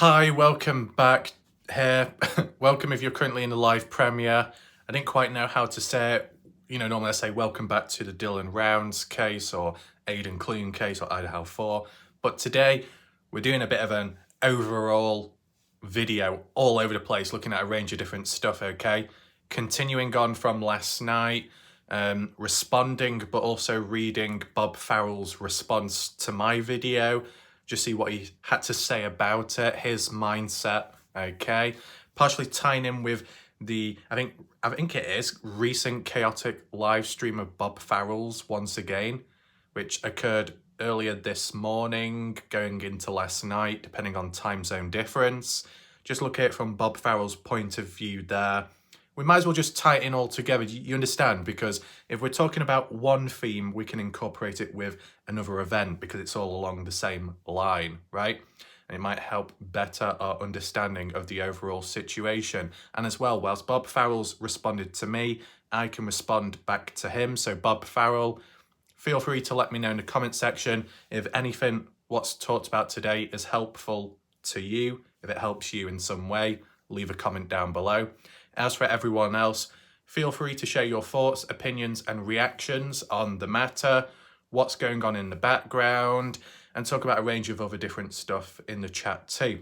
Hi, welcome back here. Welcome if you're currently in the live premiere. I didn't quite know how to say it. Normally I say welcome back to the Dylan Rounds case or Aidan Clune case or Idaho 4. But today we're doing a bit of an overall video all over the place, looking at a range of different stuff, okay? Continuing on from last night, responding but also reading Bob Farrell's response to my video, just see what he had to say about it, his mindset, okay? Partially tying in with the, I think it is, recent chaotic live stream of Bob Farrell's once again, which occurred earlier this morning, going into last night, depending on time zone difference. Just look at it from Bob Farrell's point of view there. We might as well just tie it in all together, you understand? Because if we're talking about one theme, we can incorporate it with another event because it's all along the same line, right? And it might help better our understanding of the overall situation. And as well, whilst Bob Farrell's responded to me, I can respond back to him. So Bob Farrell, feel free to let me know in the comment section if anything what's talked about today is helpful to you. If it helps you in some way, leave a comment down below. As for everyone else, feel free to share your thoughts, opinions, and reactions on the matter, what's going on in the background, and talk about a range of other different stuff in the chat too.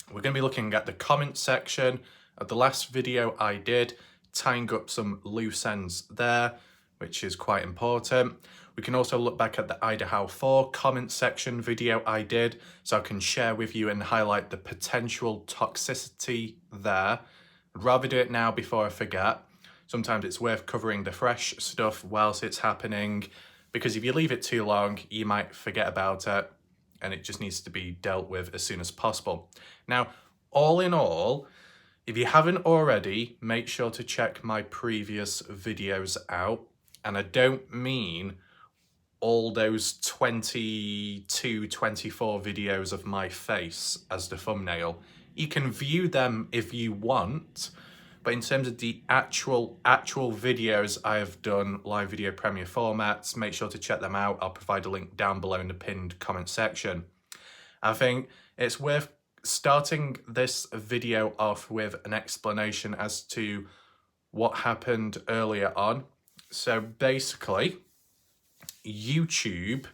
We're going to be looking at the comment section of the last video I did, tying up some loose ends there, which is quite important. We can also look back at the Idaho 4 comment section video I did, so I can share with you and highlight the potential toxicity there. I'd rather do it now before I forget. Sometimes it's worth covering the fresh stuff whilst it's happening, because if you leave it too long, you might forget about it, and it just needs to be dealt with as soon as possible. Now, all in all, if you haven't already, make sure to check my previous videos out. And I don't mean all those 22, 24 videos of my face as the thumbnail. You can view them if you want, but in terms of the actual videos I have done, live video premiere formats, make sure to check them out. I'll provide a link down below in the pinned comment section. I think it's worth starting this video off with an explanation as to what happened earlier on. So basically, YouTube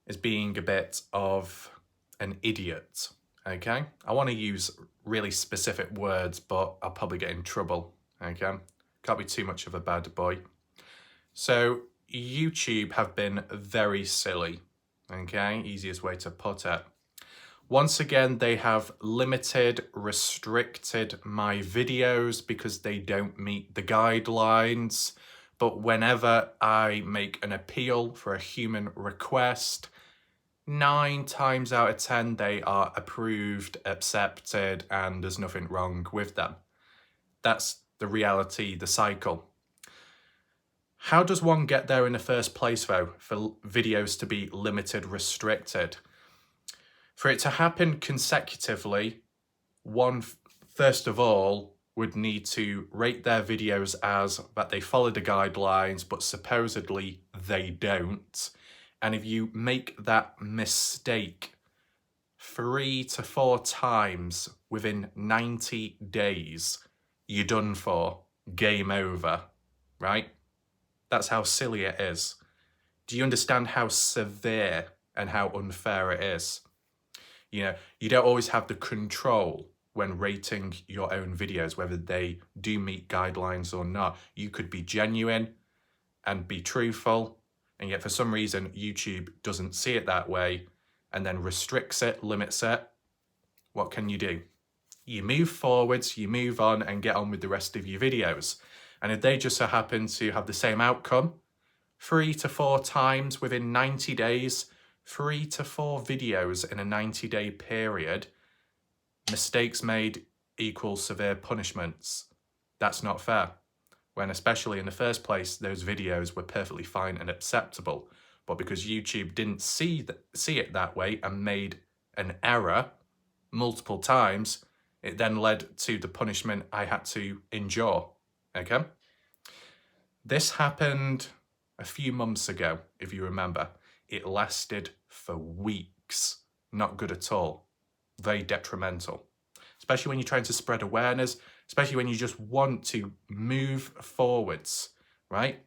is being a bit of an idiot. Okay, I want to use really specific words, but I'll probably get in trouble. Okay, can't be too much of a bad boy. So YouTube have been very silly. Okay, easiest way to put it. Once again, they have limited, restricted my videos because they don't meet the guidelines. But whenever I make an appeal for a human request, 9 times out of 10, they are approved, accepted, and there's nothing wrong with them. That's the reality, the cycle. How does one get there in the first place, though, for videos to be limited, restricted? For it to happen consecutively, one, first of all, would need to rate their videos as that they follow the guidelines, but supposedly they don't. And if you make that mistake 3 to 4 times within 90 days, you're done for. Game over, right? That's how silly it is. Do you understand how severe and how unfair it is? You don't always have the control when rating your own videos, whether they do meet guidelines or not. You could be genuine and be truthful, and yet for some reason, YouTube doesn't see it that way and then restricts it, limits it. What can you do? You move forwards, you move on and get on with the rest of your videos. And if they just so happen to have the same outcome, 3 to 4 times within 90 days, 3 to 4 videos in a 90-day period, mistakes made equals severe punishments. That's not fair. When especially in the first place, those videos were perfectly fine and acceptable. But because YouTube didn't see it that way and made an error multiple times, it then led to the punishment I had to endure, okay? This happened a few months ago, if you remember. It lasted for weeks. Not good at all. very detrimental, especially when you're trying to spread awareness, especially when you just want to move forwards, right?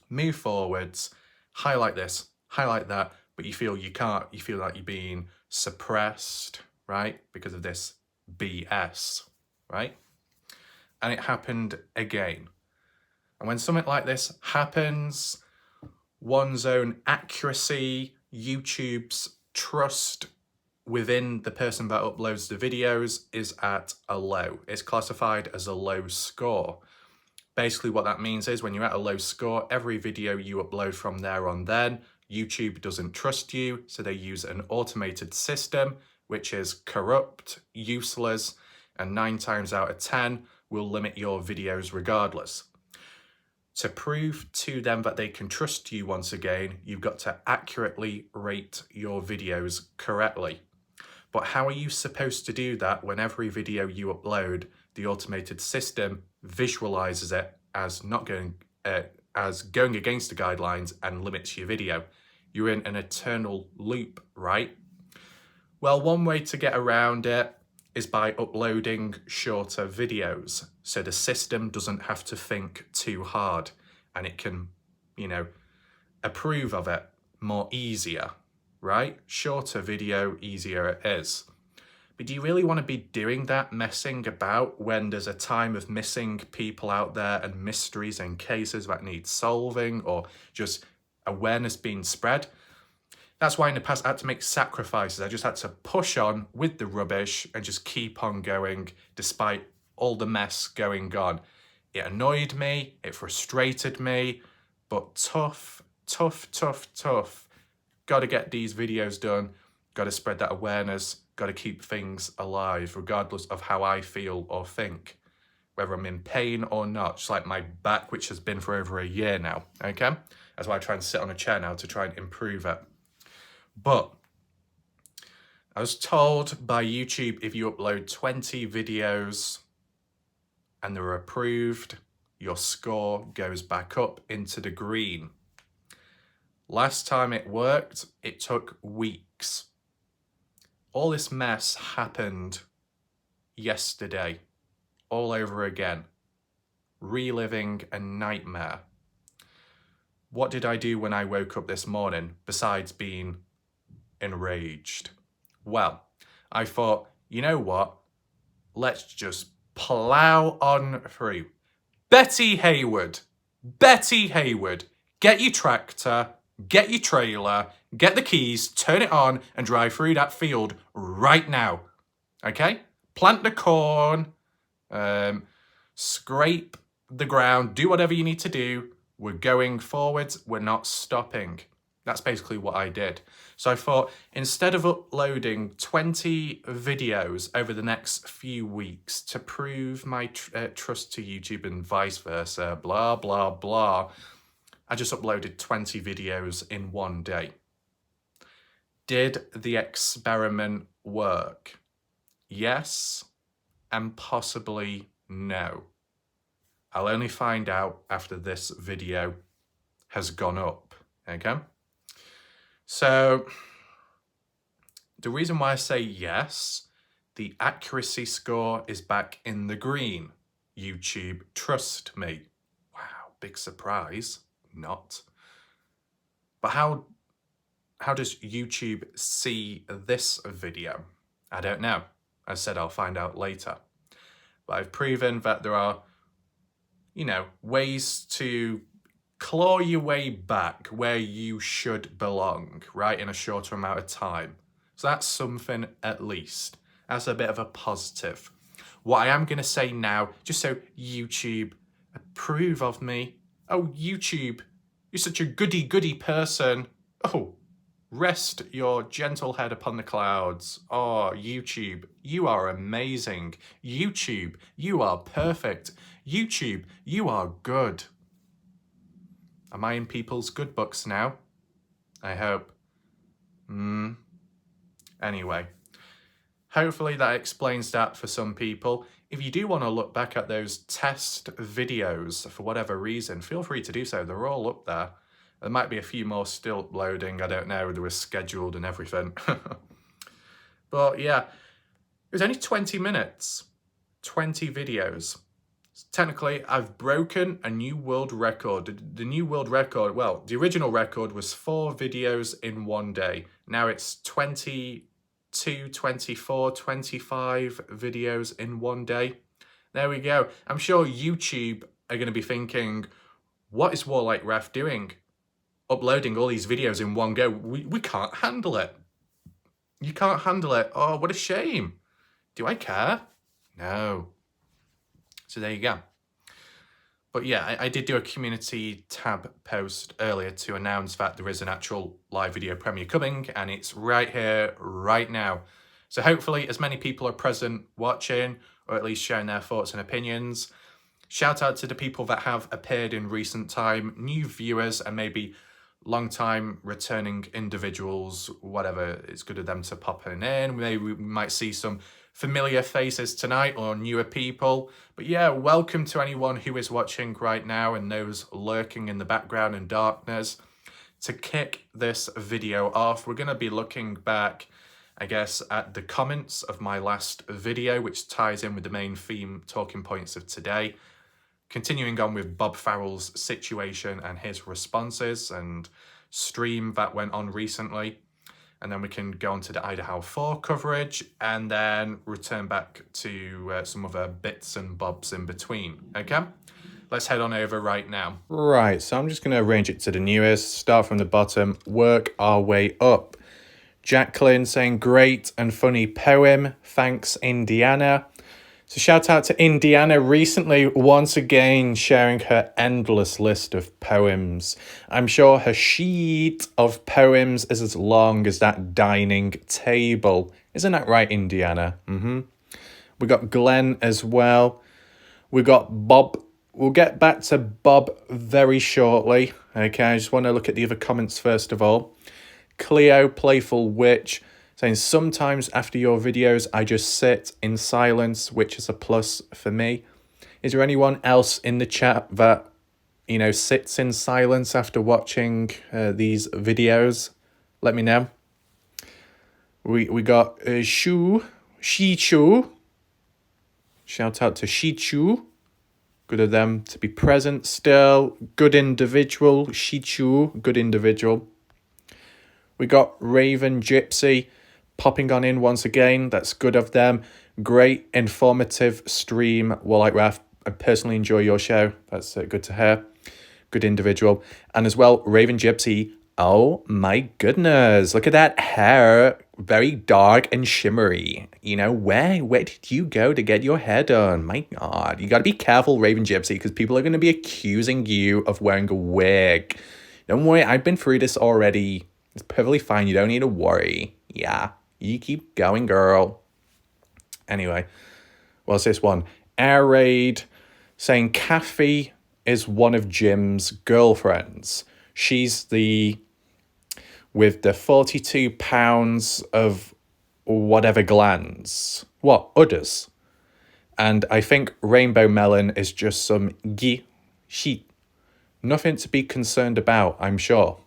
Move forwards, highlight this, highlight that, but you feel you can't, you feel like you're being suppressed, right? Because of this BS, right? And it happened again. And when something like this happens, one's own accuracy, YouTube's trust within the person that uploads the videos is at a low. It's classified as a low score. Basically what that means is when you're at a low score, every video you upload from there on then, YouTube doesn't trust you, so they use an automated system which is corrupt, useless, and 9 times out of 10 will limit your videos regardless. To prove to them that they can trust you once again, you've got to accurately rate your videos correctly. But how are you supposed to do that when every video you upload, the automated system visualizes it as not going against the guidelines and limits your video? You're in an eternal loop, right? Well, one way to get around it is by uploading shorter videos, so the system doesn't have to think too hard and it can, you know, approve of it more easier, right? Shorter video, easier it is. But do you really want to be doing that, messing about, when there's a time of missing people out there and mysteries and cases that need solving or just awareness being spread? That's why in the past I had to make sacrifices. I just had to push on with the rubbish and just keep on going despite all the mess going on. It annoyed me, it frustrated me, but tough. Got to get these videos done, got to spread that awareness, got to keep things alive regardless of how I feel or think, whether I'm in pain or not, just like my back, which has been for over a year now, okay? That's why I try and sit on a chair now to try and improve it. But I was told by YouTube, if you upload 20 videos and they're approved, your score goes back up into the green. Last time it worked, it took weeks. All this mess happened yesterday, all over again, reliving a nightmare. What did I do when I woke up this morning besides being enraged? Well, I thought, you know what? Let's just plow on through. Betty Hayward, get your tractor, get your trailer, get the keys, turn it on and drive through that field right now. Okay? Plant the corn, scrape the ground, do whatever you need to do. We're going forwards, we're not stopping. That's basically what I did. So I thought, instead of uploading 20 videos over the next few weeks to prove my trust to YouTube and vice versa, blah, blah, blah, I just uploaded 20 videos in one day. Did the experiment work? Yes, and possibly no. I'll only find out after this video has gone up, okay? So the reason why I say yes, the accuracy score is back in the green. YouTube, trust me. Wow, big surprise. Not. But how does YouTube see this video? I don't know. I said I'll find out later. But I've proven that there are, you know, ways to claw your way back where you should belong, right, in a shorter amount of time. So that's something at least. That's a bit of a positive. What I am going to say now, just so YouTube approve of me. Oh, YouTube, you're such a goody person. Oh, rest your gentle head upon the clouds. Oh, YouTube, you are amazing. YouTube, you are perfect. YouTube, you are good. Am I in people's good books now? I hope. Anyway, hopefully that explains that for some people. If you do want to look back at those test videos for whatever reason, feel free to do so. They're all up there. There might be a few more still uploading. I don't know. They were scheduled and everything. But yeah, It was only 20 minutes, 20 videos. Technically, I've broken a new world record. The new world record, well, the original record was 4 videos in one day. Now it's 22, 24, 25 videos in one day. There we go. I'm sure YouTube are going to be thinking, what is Warlike Ref doing? Uploading all these videos in one go. We can't handle it. You can't handle it. Oh, what a shame. Do I care? No. So there you go. But yeah, I did do a community tab post earlier to announce that there is an actual live video premiere coming, and it's right here, right now. So hopefully as many people are present watching, or at least sharing their thoughts and opinions. Shout out to the people that have appeared in recent time, new viewers, and maybe long-time returning individuals, whatever. It's good of them to pop in. Maybe we might see some familiar faces tonight or newer people. But yeah, welcome to anyone who is watching right now and those lurking in the background in darkness. To kick this video off, we're going to be looking back, I guess, at the comments of my last video, which ties in with the main theme talking points of today. Continuing on with Bob Farrell's situation and his responses and stream that went on recently. And then we can go on to the Idaho 4 coverage and then return back to some other bits and bobs in between. Okay? Let's head on over right now. Right, so I'm just going to arrange it to the newest, start from the bottom, work our way up. Jacqueline saying, great and funny poem. Thanks, Indiana. So shout out to Indiana recently, once again, sharing her endless list of poems. I'm sure her sheet of poems is as long as that dining table. Isn't that right, Indiana? We got Glenn as well. We got Bob. We'll get back to Bob very shortly. Okay, I just want to look at the other comments first of all. Cleo, Playful Witch, saying, sometimes after your videos, I just sit in silence, which is a plus for me. Is there anyone else in the chat that, you know, sits in silence after watching these videos? Let me know. We got Shichu. Shout out to Shichu. Good of them to be present still. Good individual. Shichu, good individual. We got Raven Gypsy popping on in once again. That's good of them. Great, informative stream. Warlike Raf, I personally enjoy your show. That's good to hear. Good individual. And as well, Raven Gypsy. Oh my goodness. Look at that hair. Very dark and shimmery. You know, where did you go to get your hair done? My God. You got to be careful, Raven Gypsy, because people are going to be accusing you of wearing a wig. Don't worry. I've been through this already. It's perfectly fine. You don't need to worry. Yeah. You keep going, girl. Anyway, what's this one? Air Raid saying Kathy is one of Jim's girlfriends. She's with the 42 pounds of whatever glands. What? Udders. And I think Rainbow Melon is just some sheep. Nothing to be concerned about, I'm sure.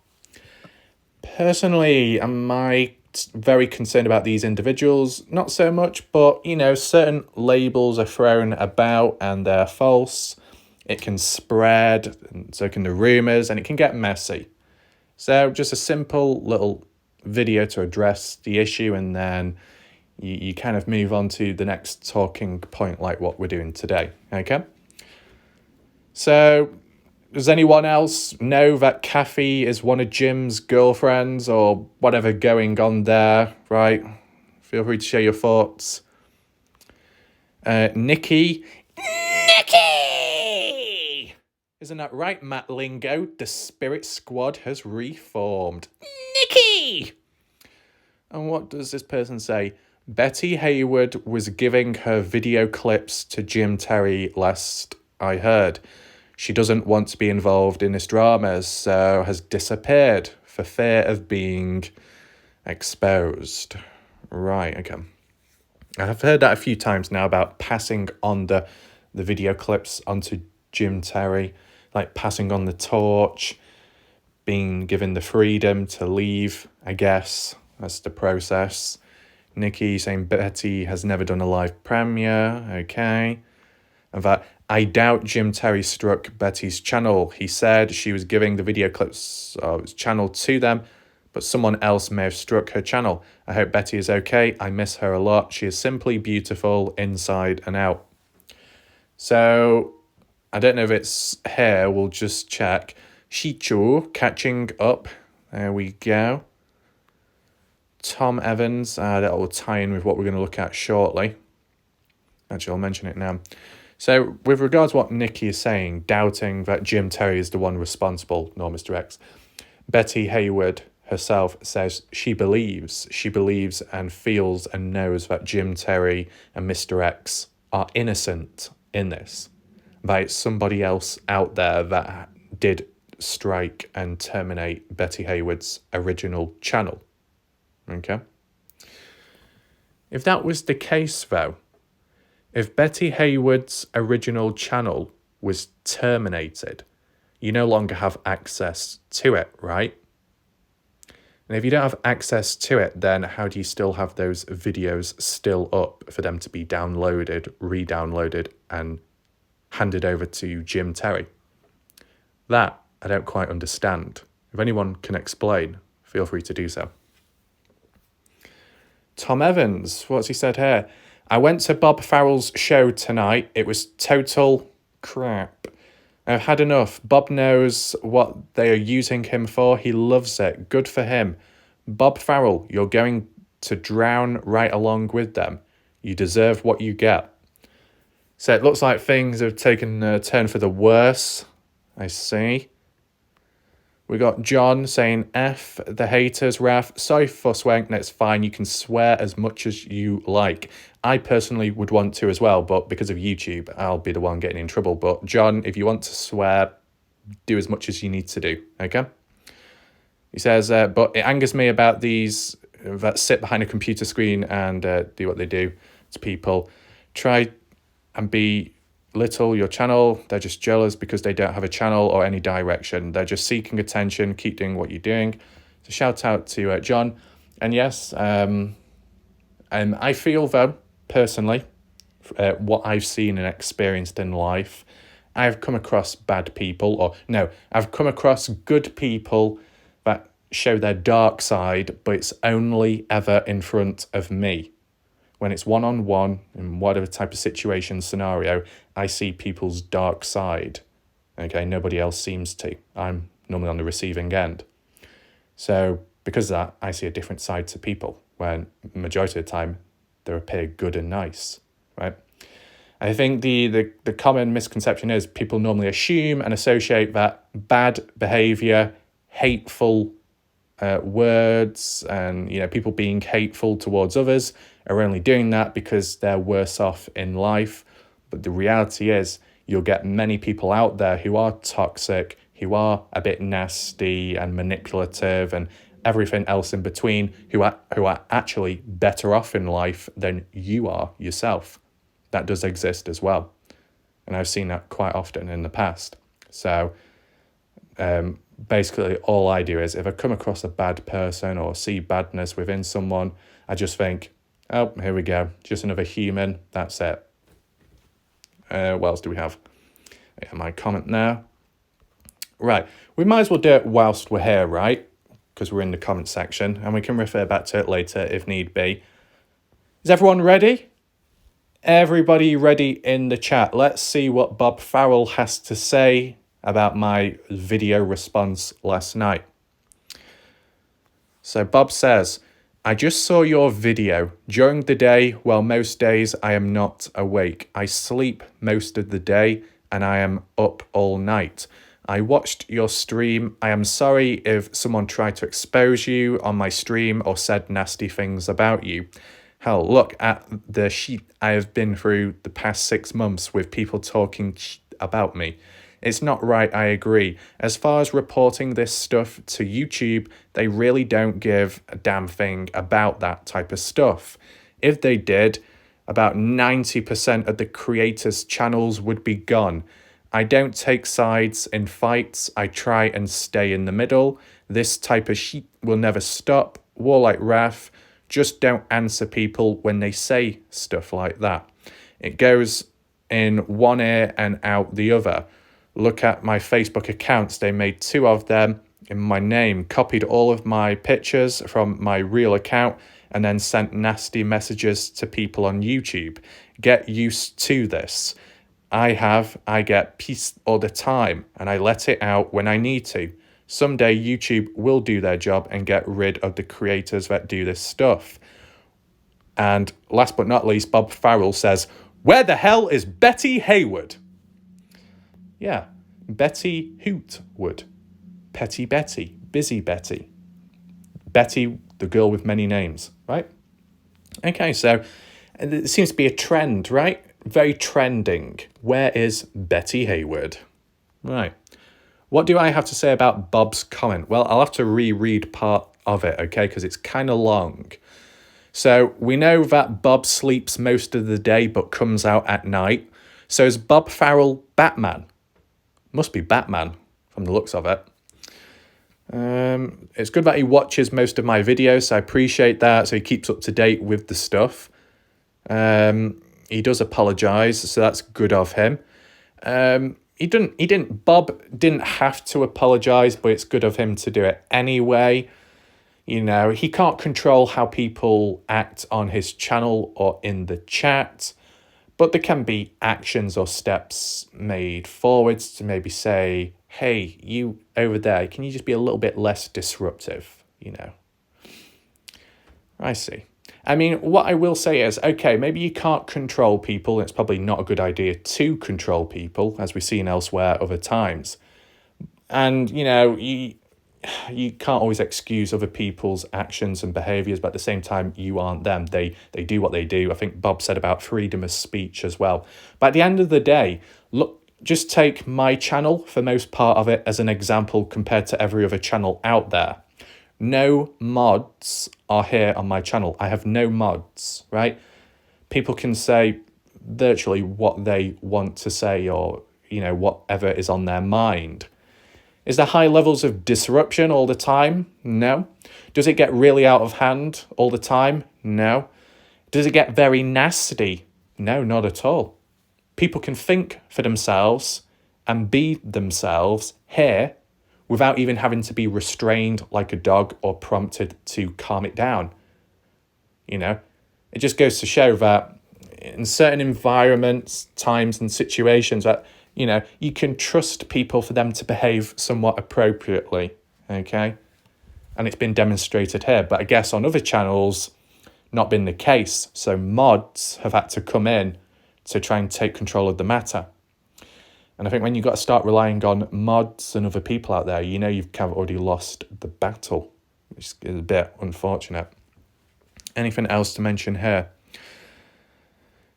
Personally, am I very concerned about these individuals? Not so much, but, you know, certain labels are thrown about and they're false. It can spread, and so can the rumours, and it can get messy. So just a simple little video to address the issue, and then you kind of move on to the next talking point like what we're doing today, okay? So does anyone else know that Kathy is one of Jim's girlfriends or whatever going on there, right? Feel free to share your thoughts. Nikki! Isn't that right, Matt Lingo? The Spirit Squad has reformed. Nikki! And what does this person say? Betty Hayward was giving her video clips to Jim Terry last I heard. She doesn't want to be involved in this drama, so has disappeared for fear of being exposed. Right, okay. I've heard that a few times now about passing on the video clips onto Jim Terry, like passing on the torch, being given the freedom to leave, I guess. That's the process. Nikki saying Betty has never done a live premiere. Okay. And that I doubt Jim Terry struck Betty's channel. He said she was giving the video clips of his channel to them, but someone else may have struck her channel. I hope Betty is okay. I miss her a lot. She is simply beautiful inside and out. So I don't know if it's here. We'll just check. Shichu catching up. There we go. Tom Evans. That will tie in with what we're going to look at shortly. Actually, I'll mention it now. So with regards to what Nikki is saying, doubting that Jim Terry is the one responsible, nor Mr. X, Betty Hayward herself says she believes and feels and knows that Jim Terry and Mr. X are innocent in this. That it's somebody else out there that did strike and terminate Betty Hayward's original channel. Okay? If that was the case, though, if Betty Hayward's original channel was terminated, you no longer have access to it, right? And if you don't have access to it, then how do you still have those videos still up for them to be downloaded, re-downloaded, and handed over to Jim Terry? That I don't quite understand. If anyone can explain, feel free to do so. Tom Evans, what's he said here? I went to Bob Farrell's show tonight. It was total crap. I've had enough. Bob knows what they are using him for. He loves it. Good for him. Bob Farrell, you're going to drown right along with them. You deserve what you get. So it looks like things have taken a turn for the worse. I see. We got John saying, F the haters, Raf. Sorry for swearing. No, it's fine. You can swear as much as you like. I personally would want to as well, but because of YouTube, I'll be the one getting in trouble. But John, if you want to swear, do as much as you need to do, okay? He says, but it angers me about these that sit behind a computer screen and do what they do to people. Try and be little your channel. They're just jealous because they don't have a channel or any direction. They're just seeking attention. Keep doing what you're doing. So shout out to John. And yes, I feel though, personally, what I've seen and experienced in life, I've come across bad people, I've come across good people that show their dark side, but it's only ever in front of me. When it's one-on-one, in whatever type of situation, scenario, I see people's dark side. Okay, nobody else seems to. I'm normally on the receiving end. So because of that, I see a different side to people, when majority of the time, they appear good and nice, right? I think the common misconception is people normally assume and associate that bad behavior, hateful words, and people being hateful towards others are only doing that because they're worse off in life. But the reality is you'll get many people out there who are toxic, who are a bit nasty and manipulative and everything else in between, who are actually better off in life than you are yourself. That does exist as well. And I've seen that quite often in the past. So basically all I do is if I come across a bad person or see badness within someone, I just think, oh, here we go. Just another human. That's it. What else do we have? Yeah, my comment now. Right. We might as well do it whilst we're here, right? Because we're in the comment section and we can refer back to it later if need be. Is everyone ready? Everybody ready in the chat? Let's see what Bob Farrell has to say about my video response last night. So Bob says, I just saw your video. During the day, well, most days I am not awake. I sleep most of the day and I am up all night. I watched your stream. I am sorry if someone tried to expose you on my stream or said nasty things about you. Hell, look at the shit I have been through the past 6 months with people talking about me. It's not right, I agree. As far as reporting this stuff to YouTube, they really don't give a damn thing about that type of stuff. If they did, about 90% of the creators' channels would be gone. I don't take sides in fights. I try and stay in the middle. This type of shit will never stop. War like Wrath, just don't answer people when they say stuff like that. It goes in one ear and out the other. Look at my Facebook accounts. They made 2 of them in my name, copied all of my pictures from my real account, and then sent nasty messages to people on YouTube. Get used to this. I get peace all the time, and I let it out when I need to. Someday YouTube will do their job and get rid of the creators that do this stuff. And last but not least, Bob Farrell says, "Where the hell is Betty Hayward?" Yeah, Betty Hootwood. Petty Betty. Busy Betty. Betty, the girl with many names, right? Okay, so it seems to be a trend, right? Very trending. Where is Betty Hayward? Right. What do I have to say about Bob's comment? Well, I'll have to reread part of it, okay, because it's kind of long. So we know that Bob sleeps most of the day but comes out at night. So is Bob Farrell Batman? Must be Batman from the looks of it. It's good that he watches most of my videos, so I appreciate that. So he keeps up to date with the stuff. He does apologise, so that's good of him. Bob didn't have to apologise, but it's good of him to do it anyway. You know, he can't control how people act on his channel or in the chat, but there can be actions or steps made forwards to maybe say, hey, you over there, can you just be a little bit less disruptive, you know? I see. I mean, what I will say is, okay, maybe you can't control people. It's probably not a good idea to control people, as we've seen elsewhere other times. And, you know, you can't always excuse other people's actions and behaviours, but at the same time, you aren't them. They do what they do. I think Bob said about freedom of speech as well. But at the end of the day, look, just take my channel for most part of it as an example compared to every other channel out there. No mods are here on my channel. I have no mods, right? People can say virtually what they want to say or, you know, whatever is on their mind. Is there high levels of disruption all the time? No. Does it get really out of hand all the time? No. Does it get very nasty? No, not at all. People can think for themselves and be themselves here without even having to be restrained like a dog or prompted to calm it down. You know, it just goes to show that in certain environments, times and situations that, you know, you can trust people for them to behave somewhat appropriately, okay? And it's been demonstrated here, but I guess on other channels, not been the case. So mods have had to come in to try and take control of the matter. And I think when you've got to start relying on mods and other people out there, you know you've kind of already lost the battle, which is a bit unfortunate. Anything else to mention here?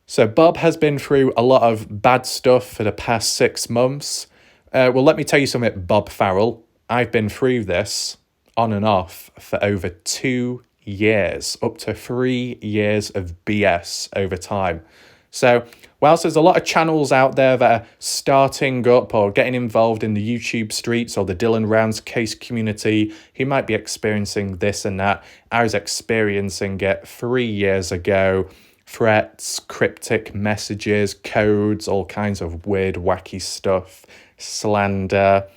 So Bob has been through a lot of bad stuff for the past 6 months. Well, let me tell you something, Bob Farrell. I've been through this on and off for over 2 years, up to 3 years of BS over time. So whilst there's a lot of channels out there that are starting up or getting involved in the YouTube streets or the Dylan Rounds case community, who might be experiencing this and that, I was experiencing it 3 years ago. Threats, cryptic messages, codes, all kinds of weird, wacky stuff, slander,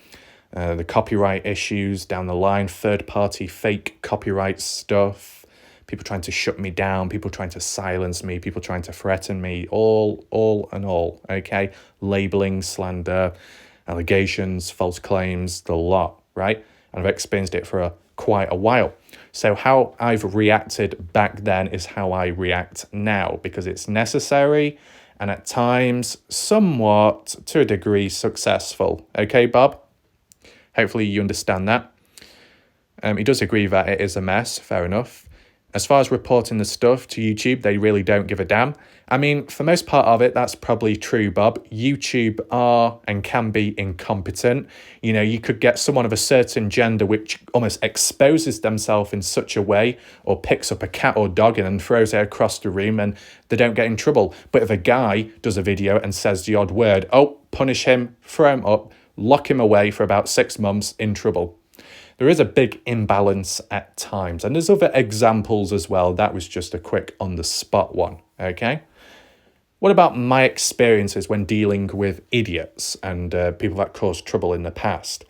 the copyright issues down the line, third-party fake copyright stuff, people trying to shut me down, people trying to silence me, people trying to threaten me, all, okay? Labeling, slander, allegations, false claims, the lot, right? And I've experienced it for quite a while. So how I've reacted back then is how I react now, because it's necessary and at times somewhat, to a degree, successful. Okay, Bob? Hopefully you understand that. He does agree that it is a mess, fair enough. As far as reporting the stuff to YouTube, they really don't give a damn. I mean, for most part of it, that's probably true, Bob. YouTube are and can be incompetent. You know, you could get someone of a certain gender which almost exposes themselves in such a way or picks up a cat or dog and throws it across the room and they don't get in trouble. But if a guy does a video and says the odd word, oh, punish him, throw him up, lock him away for about 6 months, in trouble. there is a big imbalance at times. And there's other examples as well. That was just a quick on the spot one, okay? What about my experiences when dealing with idiots and people that caused trouble in the past?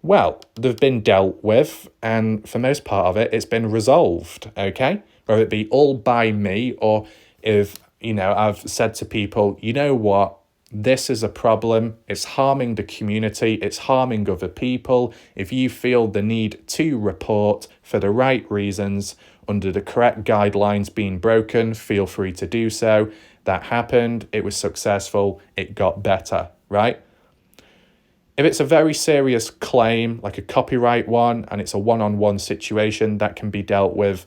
Well, they've been dealt with, and for most part of it, it's been resolved, okay? Whether it be all by me, or if, I've said to people, you know what, this is a problem, it's harming the community, it's harming other people. If you feel the need to report for the right reasons, under the correct guidelines being broken, feel free to do so. That happened, it was successful, it got better, right? If it's a very serious claim, like a copyright one, and it's a one-on-one situation, that can be dealt with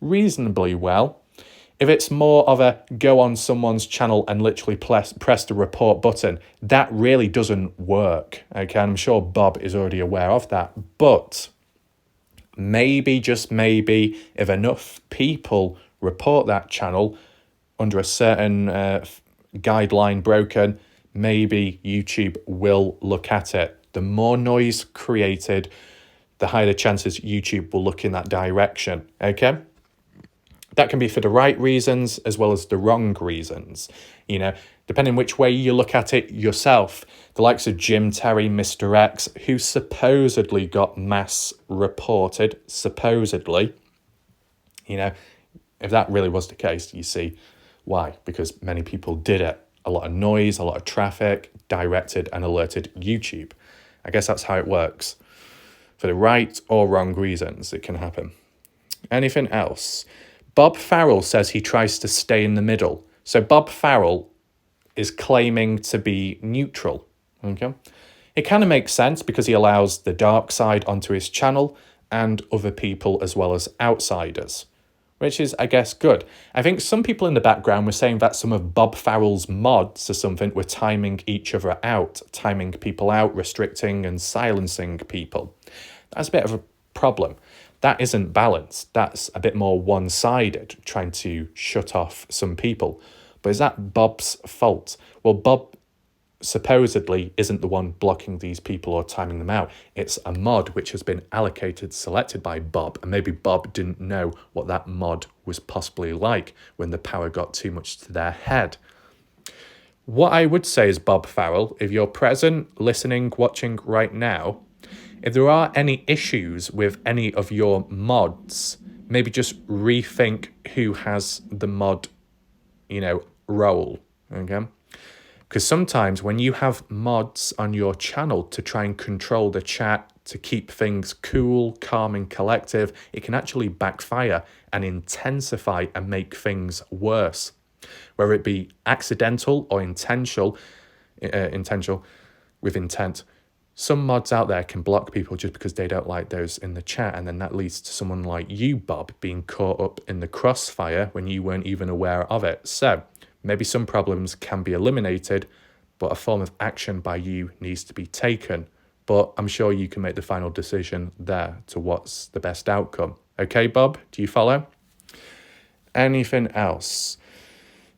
reasonably well. If it's more of a go on someone's channel and literally press the report button, that really doesn't work. Okay, I'm sure Bob is already aware of that. But maybe, just maybe, if enough people report that channel under a certain guideline broken, maybe YouTube will look at it. The more noise created, the higher the chances YouTube will look in that direction, okay? That can be for the right reasons as well as the wrong reasons, depending which way you look at it yourself. The likes of Jim Terry, Mr. X, who supposedly got mass reported, supposedly, if that really was the case, you see why, because many people did it. A lot of noise, a lot of traffic, directed and alerted YouTube. I guess that's how it works. For the right or wrong reasons, it can happen. Anything else? Bob Farrell says he tries to stay in the middle. So Bob Farrell is claiming to be neutral. Okay, it kind of makes sense because he allows the dark side onto his channel and other people as well as outsiders, which is, I guess, good. I think some people in the background were saying that some of Bob Farrell's mods or something were timing each other out, timing people out, restricting and silencing people. That's a bit of a problem. That isn't balanced. That's a bit more one-sided, trying to shut off some people. But is that Bob's fault? Well, Bob supposedly isn't the one blocking these people or timing them out. It's a mod which has been selected by Bob, and maybe Bob didn't know what that mod was possibly like when the power got too much to their head. What I would say is, Bob Farrell, if you're present, listening, watching right now, if there are any issues with any of your mods, maybe just rethink who has the mod, role, okay? Because sometimes when you have mods on your channel to try and control the chat, to keep things cool, calm and collective, it can actually backfire and intensify and make things worse. Whether it be accidental or intentional with intent. Some mods out there can block people just because they don't like those in the chat, and then that leads to someone like you, Bob, being caught up in the crossfire when you weren't even aware of it. So maybe some problems can be eliminated, but a form of action by you needs to be taken. But I'm sure you can make the final decision there to what's the best outcome. Okay, Bob, do you follow? Anything else?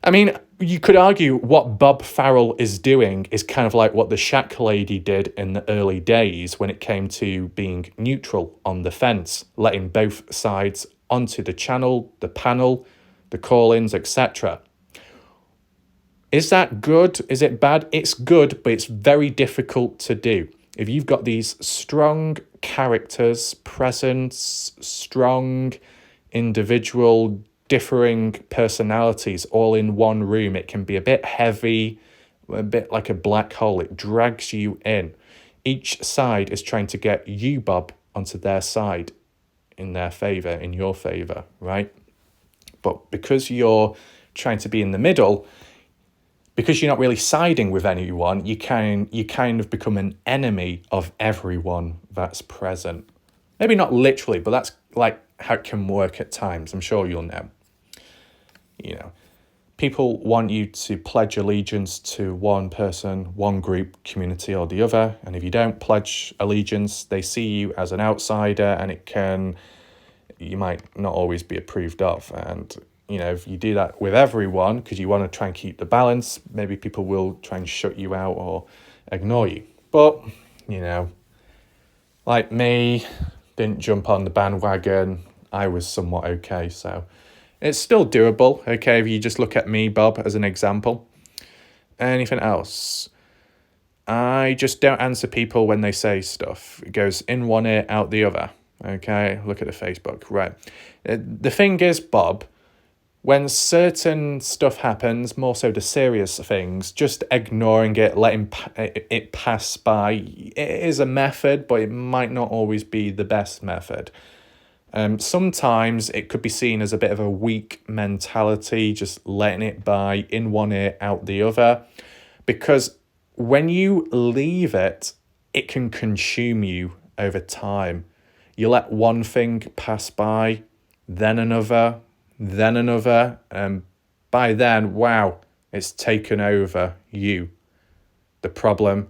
I mean, you could argue what Bob Farrell is doing is kind of like what the Shack Lady did in the early days when it came to being neutral on the fence, letting both sides onto the channel, the panel, the call-ins, etc. Is that good? Is it bad? It's good, but it's very difficult to do. If you've got these strong characters, presence, strong individual differing personalities all in one room, it can be a bit heavy, a bit like a black hole. It drags you in. Each side is trying to get you, Bob, onto their side in their favor, in your favor, right? But because you're trying to be in the middle, because you're not really siding with anyone, you kind of become an enemy of everyone that's present. Maybe not literally, but that's like how it can work at times. I'm sure you'll know. People want you to pledge allegiance to one person, one group, community, or the other. And if you don't pledge allegiance, they see you as an outsider, and you might not always be approved of. And, if you do that with everyone, because you want to try and keep the balance, maybe people will try and shut you out or ignore you. But, like me, didn't jump on the bandwagon. I was somewhat okay, so it's still doable, okay, if you just look at me, Bob, as an example. Anything else? I just don't answer people when they say stuff. It goes in one ear, out the other. Okay, look at the Facebook. Right. The thing is, Bob, when certain stuff happens, more so the serious things, just ignoring it, letting it pass by, it is a method, but it might not always be the best method. Sometimes it could be seen as a bit of a weak mentality, just letting it by in one ear, out the other. Because when you leave it, it can consume you over time. You let one thing pass by, then another, and by then, wow, it's taken over you. The problem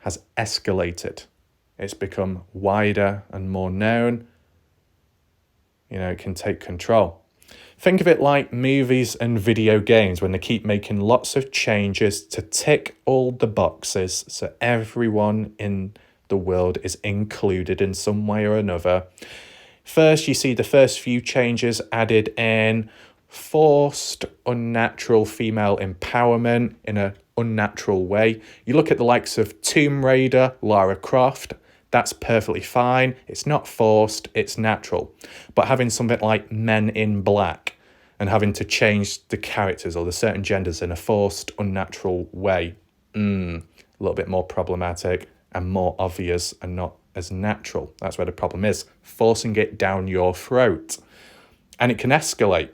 has escalated. It's become wider and more known. It can take control. Think of it like movies and video games when they keep making lots of changes to tick all the boxes so everyone in the world is included in some way or another. First, you see the first few changes added in forced, unnatural female empowerment in an unnatural way. You look at the likes of Tomb Raider, Lara Croft, that's perfectly fine. It's not forced, it's natural. But having something like Men in Black and having to change the characters or the certain genders in a forced, unnatural way, a little bit more problematic and more obvious and not as natural. That's where the problem is, forcing it down your throat. And it can escalate.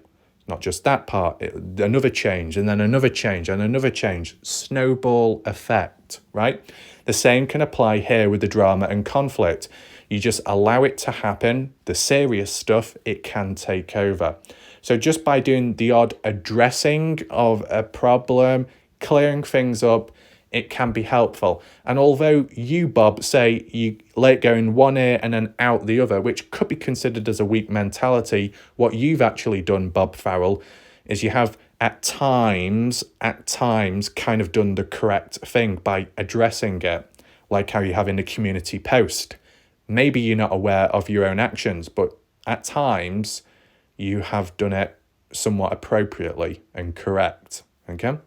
Not just that part, another change and then another change and another change. Snowball effect, right? The same can apply here with the drama and conflict. You just allow it to happen. The serious stuff, it can take over. So just by doing the odd addressing of a problem, clearing things up, it can be helpful. And although you, Bob, say you let it go in one ear and then out the other, which could be considered as a weak mentality, what you've actually done, Bob Farrell, is you have at times kind of done the correct thing by addressing it, like how you have in the community post. Maybe you're not aware of your own actions, but at times you have done it somewhat appropriately and correct, okay?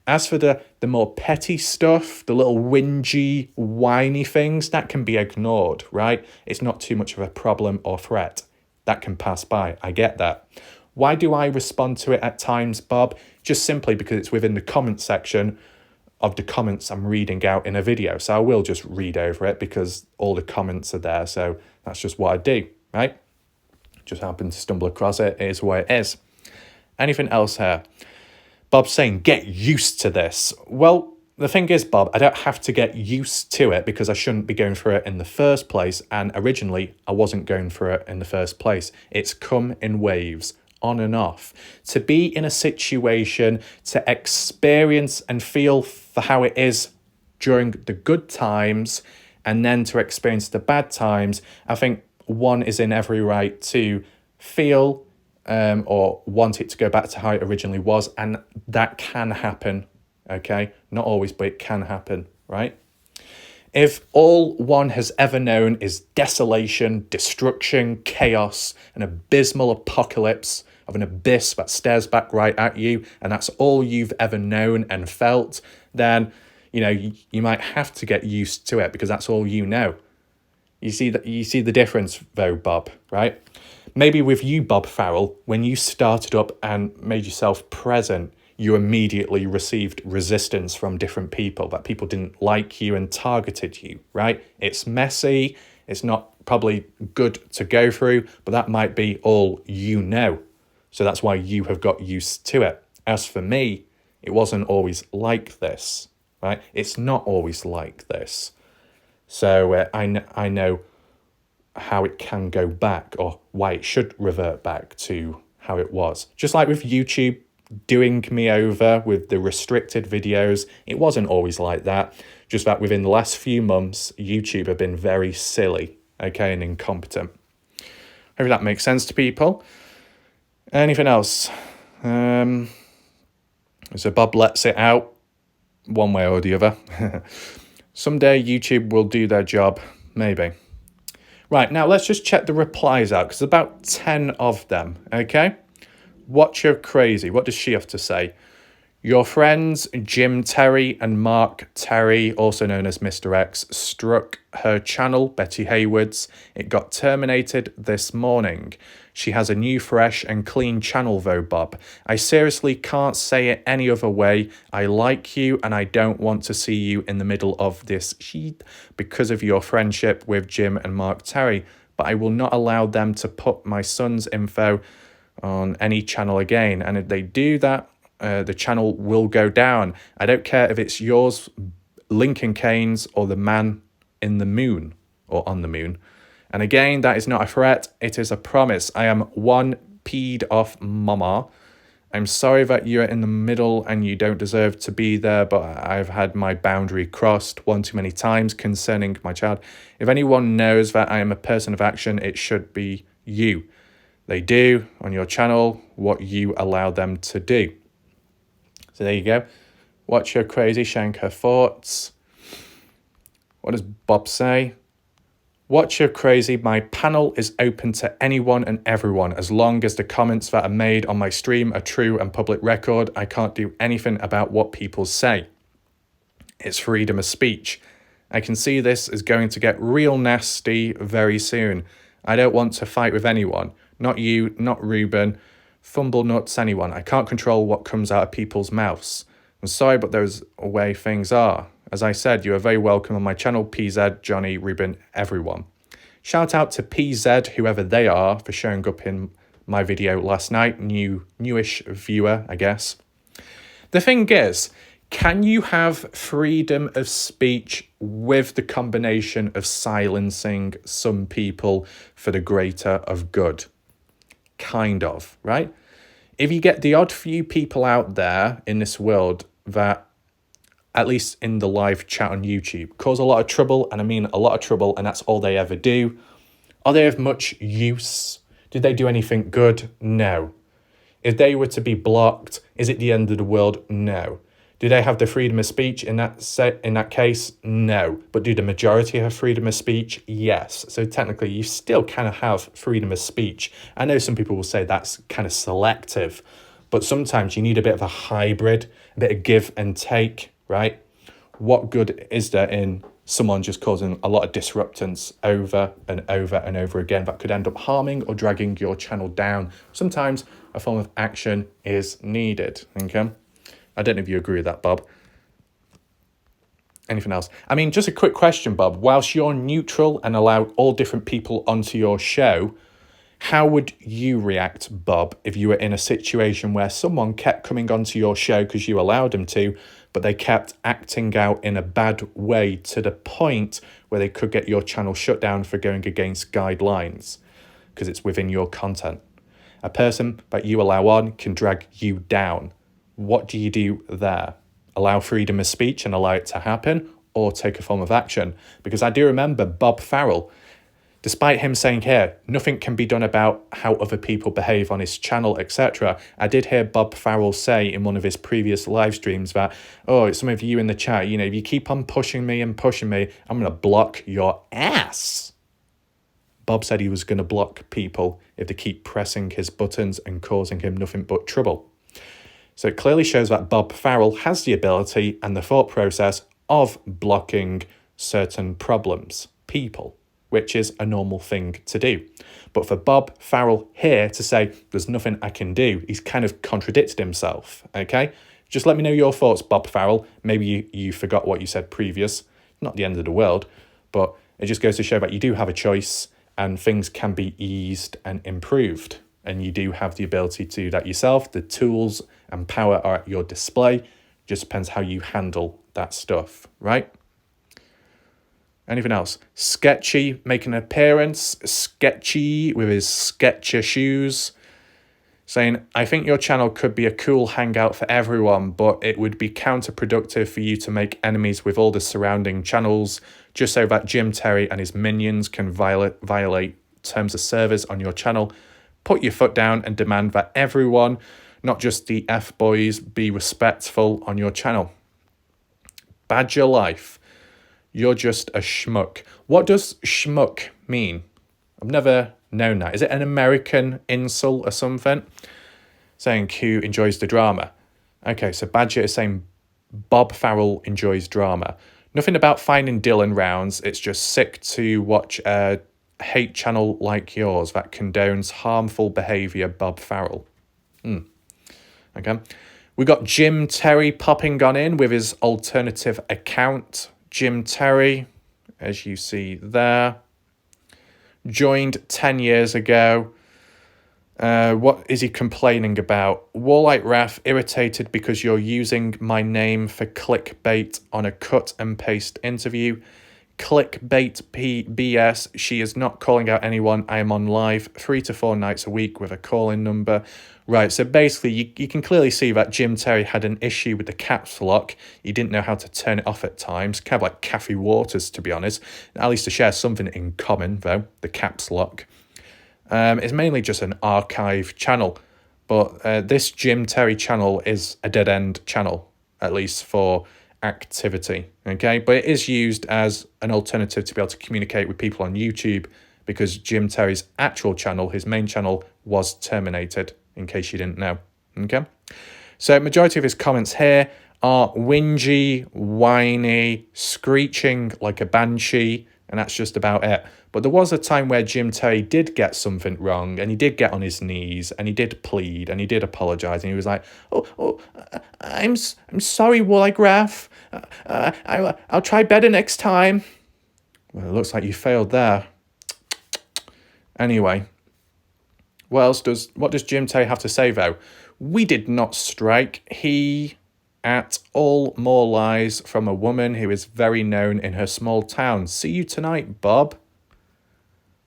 As for the more petty stuff, the little whingy, whiny things, that can be ignored, right? It's not too much of a problem or threat. That can pass by. I get that. Why do I respond to it at times, Bob? Just simply because it's within the comment section of the comments I'm reading out in a video. So I will just read over it because all the comments are there. So that's just what I do, right? Just happen to stumble across it. It is what it is. Anything else here? Bob's saying, get used to this. Well, the thing is, Bob, I don't have to get used to it because I shouldn't be going through it in the first place. And originally, I wasn't going through it in the first place. It's come in waves, on and off. To be in a situation, to experience and feel for how it is during the good times, and then to experience the bad times, I think one is in every right to feel or want it to go back to how it originally was. And that can happen, okay? Not always, but it can happen, right? If all one has ever known is desolation, destruction, chaos, an abysmal apocalypse of an abyss that stares back right at you, and that's all you've ever known and felt, then, you might have to get used to it because that's all you know. You see the difference though, Bob, right? Maybe with you, Bob Farrell, when you started up and made yourself present, you immediately received resistance from different people, that people didn't like you and targeted you, right? It's messy. It's not probably good to go through, but that might be all you know. So that's why you have got used to it. As for me, it wasn't always like this, right? It's not always like this. So I know how it can go back or why it should revert back to how it was. Just like with YouTube doing me over with the restricted videos, it wasn't always like that. Just that within the last few months, YouTube have been very silly, okay, and incompetent. Hope that makes sense to people. Anything else? So Bob lets it out one way or the other. Someday YouTube will do their job. Maybe. Right, now let's just check the replies out, because about 10 of them, okay? Watch Your Crazy. What does she have to say? Your friends Jim Terry and Mark Terry, also known as Mr. X, struck her channel, Betty Hayward's. It got terminated this morning. She has a new, fresh and clean channel though, Bob. I seriously can't say it any other way. I like you and I don't want to see you in the middle of this shit because of your friendship with Jim and Mark Terry. But I will not allow them to put my son's info on any channel again. And if they do that, the channel will go down. I don't care if it's yours, Lincoln Caine's, or the man in the moon or on the moon. And again, that is not a threat. It is a promise. I am one peed off mama. I'm sorry that you're in the middle and you don't deserve to be there, but I've had my boundary crossed one too many times concerning my child. If anyone knows that I am a person of action, it should be you. They do on your channel what you allow them to do. So there you go. Watch Your Crazy, sharing her thoughts. What does Bob say? Watch Your Crazy. My panel is open to anyone and everyone. As long as the comments that are made on my stream are true and public record, I can't do anything about what people say. It's freedom of speech. I can see this is going to get real nasty very soon. I don't want to fight with anyone. Not you, not Ruben. Fumble nuts, anyone. I can't control what comes out of people's mouths. I'm sorry, but there's a way things are. As I said, you are very welcome on my channel, PZ, Johnny, Ruben, everyone. Shout out to PZ, whoever they are, for showing up in my video last night. Newish viewer, I guess. The thing is, can you have freedom of speech with the combination of silencing some people for the greater of good? Kind of, right? If you get the odd few people out there in this world that, at least in the live chat on YouTube, cause a lot of trouble, and I mean a lot of trouble, and that's all they ever do, are they of much use? Did they do anything good? No. If they were to be blocked, is it the end of the world? No. Do they have the freedom of speech in that case? No. But do the majority have freedom of speech? Yes. So technically, you still kind of have freedom of speech. I know some people will say that's kind of selective, but sometimes you need a bit of a hybrid, a bit of give and take, right? What good is there in someone just causing a lot of disruptance over and over and over again that could end up harming or dragging your channel down? Sometimes a form of action is needed, okay? I don't know if you agree with that, Bob. Anything else? I mean, just a quick question, Bob. Whilst you're neutral and allow all different people onto your show, how would you react, Bob, if you were in a situation where someone kept coming onto your show because you allowed them to, but they kept acting out in a bad way to the point where they could get your channel shut down for going against guidelines because it's within your content? A person that you allow on can drag you down. What do you do there? Allow freedom of speech and allow it to happen, or take a form of action? Because I do remember Bob Farrell, despite him saying here, nothing can be done about how other people behave on his channel, etc. I did hear Bob Farrell say in one of his previous live streams that, oh, some of you in the chat, you know, if you keep on pushing me, I'm going to block your ass. Bob said he was going to block people if they keep pressing his buttons and causing him nothing but trouble. So it clearly shows that Bob Farrell has the ability and the thought process of blocking certain problems, people, which is a normal thing to do. But for Bob Farrell here to say, there's nothing I can do, he's kind of contradicted himself, okay? Just let me know your thoughts, Bob Farrell. Maybe you forgot what you said previous. Not the end of the world, but it just goes to show that you do have a choice and things can be eased and improved. And you do have the ability to do that yourself. The tools and power are at your display. Just depends how you handle that stuff, right? Anything else? Sketchy making an appearance. Sketchy with his Sketcher shoes. Saying, I think your channel could be a cool hangout for everyone, but it would be counterproductive for you to make enemies with all the surrounding channels just so that Jim Terry and his minions can violate terms of service on your channel. Put your foot down and demand that everyone, not just the F-boys, be respectful on your channel. Badger life. You're just a schmuck. What does schmuck mean? I've never known that. Is it an American insult or something? Saying who enjoys the drama. Okay, so Badger is saying Bob Farrell enjoys drama. Nothing about finding Dylan rounds. It's just sick to watch a hate channel like yours that condones harmful behaviour, Bob Farrell. Okay. We got Jim Terry popping on in with his alternative account. Jim Terry, as you see there, joined 10 years ago. What is he complaining about? Warlight Raf irritated because you're using my name for clickbait on a cut and paste interview. Clickbait BS. She is not calling out anyone. I am on live 3 to 4 nights a week with a call-in number. Right, so basically you can clearly see that Jim Terry had an issue with the caps lock. He didn't know how to turn it off at times. Kind of like Kathy Waters, to be honest. At least to share something in common, though, the caps lock. It's mainly just an archive channel, but this Jim Terry channel is a dead-end channel, at least for activity, okay? But it is used as an alternative to be able to communicate with people on YouTube because Jim Terry's actual channel, his main channel, was terminated, in case you didn't know, okay? So majority of his comments here are whingy, whiny, screeching like a banshee, and that's just about it. But there was a time where Jim Terry did get something wrong, and he did get on his knees, and he did plead, and he did apologise, and he was like, I'm sorry, Warlight Raf. I'll try better next time. Well, it looks like you failed there. Anyway, what does Jim Terry have to say, though? We did not strike. He... at all more lies from a woman who is very known in her small town. See you tonight, Bob.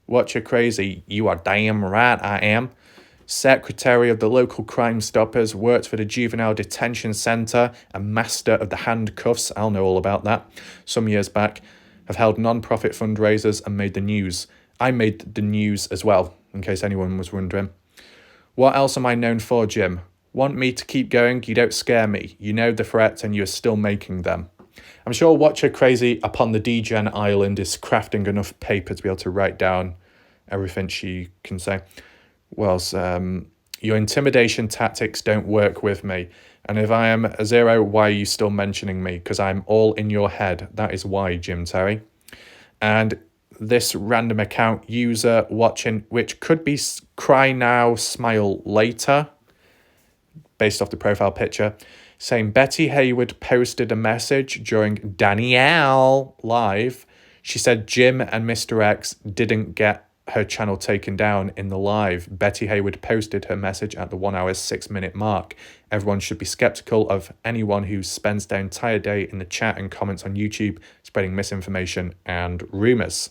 What you crazy? You are damn right I am. Secretary of the local Crime Stoppers, worked for the Juvenile Detention Centre, a master of the handcuffs, I'll know all about that, some years back, have held non-profit fundraisers and made the news. I made the news as well, in case anyone was wondering. What else am I known for, Jim? Want me to keep going? You don't scare me. You know the threat and you're still making them. I'm sure Watcher Crazy upon the DGen Island is crafting enough paper to be able to write down everything she can say. Well, your intimidation tactics don't work with me. And if I am a zero, why are you still mentioning me? Because I'm all in your head. That is why, Jim Terry. And this random account user watching, which could be Cry Now, Smile Later, based off the profile picture, saying Betty Hayward posted a message during Danielle Live. She said Jim and Mr. X didn't get her channel taken down in the live. Betty Hayward posted her message at the 1 hour 6 minute mark. Everyone should be skeptical of anyone who spends their entire day in the chat and comments on YouTube spreading misinformation and rumours.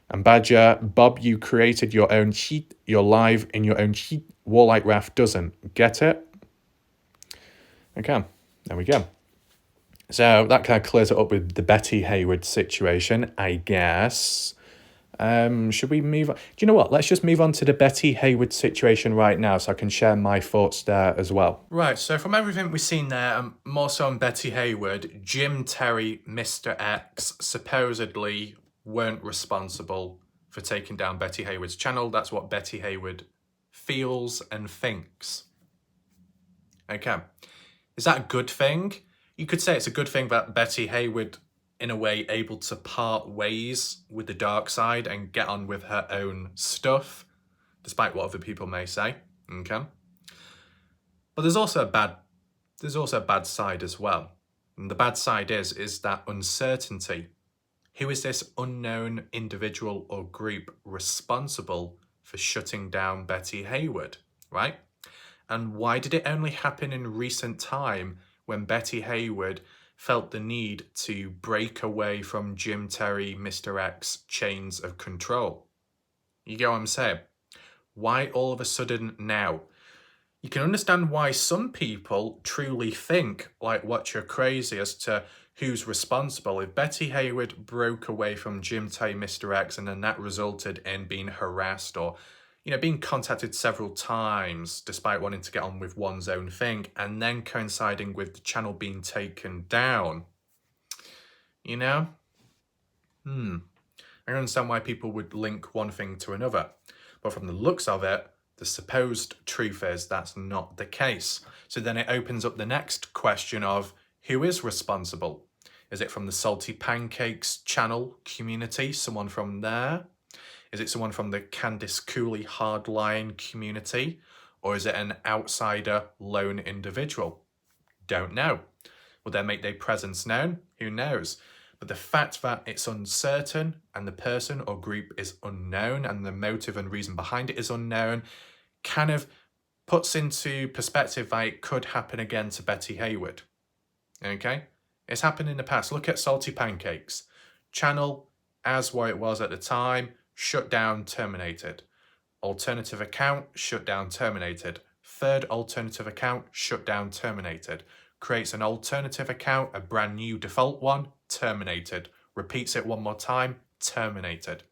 And Badger, Bob, you created your own sheet. You're live in your own sheet. Warlight Raf doesn't. Get it? Okay, there we go. So that kind of clears it up with the Betty Hayward situation, I guess. Should we move on? Do you know what? Let's just move on to the Betty Hayward situation right now so I can share my thoughts there as well. Right, so from everything we've seen there, more so on Betty Hayward, Jim Terry, Mr. X, supposedly weren't responsible for taking down Betty Hayward's channel. That's what Betty Hayward feels and thinks. Okay. Is that a good thing? You could say it's a good thing that Betty Hayward, in a way, able to part ways with the dark side and get on with her own stuff, despite what other people may say. Okay. But there's also a bad side as well. And the bad side is that uncertainty. Who is this unknown individual or group responsible for shutting down Betty Hayward, right? And why did it only happen in recent time when Betty Hayward felt the need to break away from Jim Terry, Mr. X chains of control? You get what I'm saying? Why all of a sudden now? You can understand why some people truly think, like, what you're crazy as to who's responsible. If Betty Hayward broke away from Jim Terry, Mr. X, and then that resulted in being harassed or, being contacted several times despite wanting to get on with one's own thing, and then coinciding with the channel being taken down, You know? I understand why people would link one thing to another. But from the looks of it, the supposed truth is that's not the case. So then it opens up the next question of who is responsible? Is it from the Salty Pancakes channel community, someone from there? Is it someone from the Candice Cooley hardline community? Or is it an outsider lone individual? Don't know. Will they make their presence known? Who knows? But the fact that it's uncertain and the person or group is unknown and the motive and reason behind it is unknown kind of puts into perspective that it could happen again to Betty Hayward. Okay? It's happened in the past. Look at Salty Pancakes. Channel, as what it was at the time, shut down, terminated. Alternative account, shut down, terminated. Third alternative account, shut down, terminated. Creates an alternative account, a brand new default one, terminated. Repeats it one more time, terminated.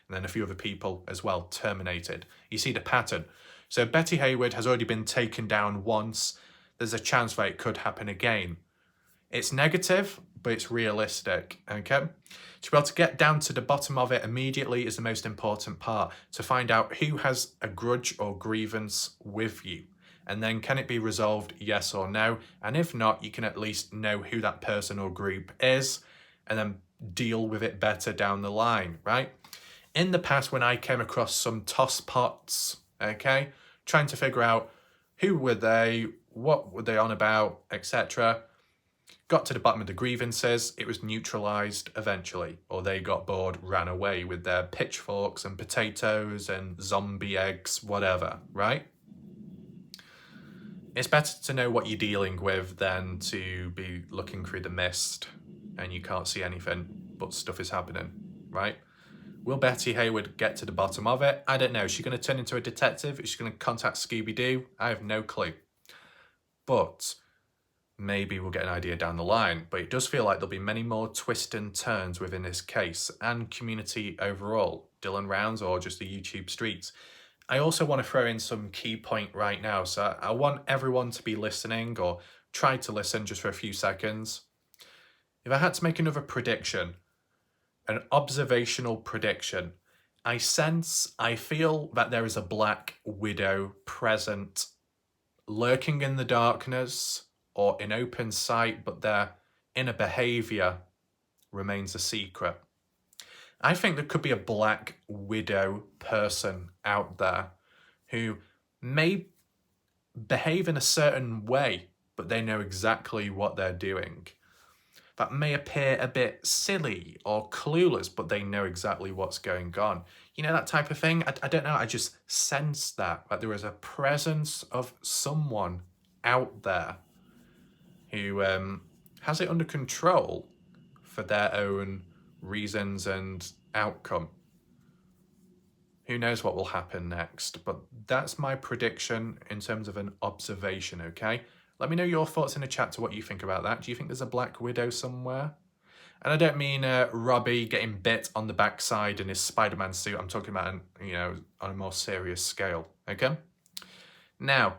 And then a few other people as well, terminated. You see the pattern. So Betty Hayward has already been taken down once. There's a chance that it could happen again. It's negative, but it's realistic, okay? To be able to get down to the bottom of it immediately is the most important part, to find out who has a grudge or grievance with you. And then can it be resolved, yes or no? And if not, you can at least know who that person or group is and then deal with it better down the line, right? In the past, when I came across some tosspots, okay, trying to figure out who were they, what were they on about, etc., got to the bottom of the grievances, it was neutralised eventually, or they got bored, ran away with their pitchforks and potatoes and zombie eggs, whatever, right? It's better to know what you're dealing with than to be looking through the mist and you can't see anything, but stuff is happening, right? Will Betty Hayward get to the bottom of it? I don't know. Is she going to turn into a detective? Is she going to contact Scooby-Doo? I have no clue. But maybe we'll get an idea down the line. But it does feel like there'll be many more twists and turns within this case and community overall, Dylan Rounds or just the YouTube streets. I also want to throw in some key point right now. So I want everyone to be listening or try to listen just for a few seconds. If I had to make another prediction, an observational prediction, I feel that there is a Black Widow present, lurking in the darkness or in open sight, but their inner behaviour remains a secret. I think there could be a Black Widow person out there who may behave in a certain way, but they know exactly what they're doing. That may appear a bit silly or clueless, but they know exactly what's going on. You know, that type of thing? I don't know, I just sense that there is a presence of someone out there who has it under control for their own reasons and outcome. Who knows what will happen next, but that's my prediction in terms of an observation, okay? Let me know your thoughts in the chat to what you think about that. Do you think there's a Black Widow somewhere? And I don't mean Robbie getting bit on the backside in his Spider-Man suit. I'm talking about, you know, on a more serious scale, okay? Now,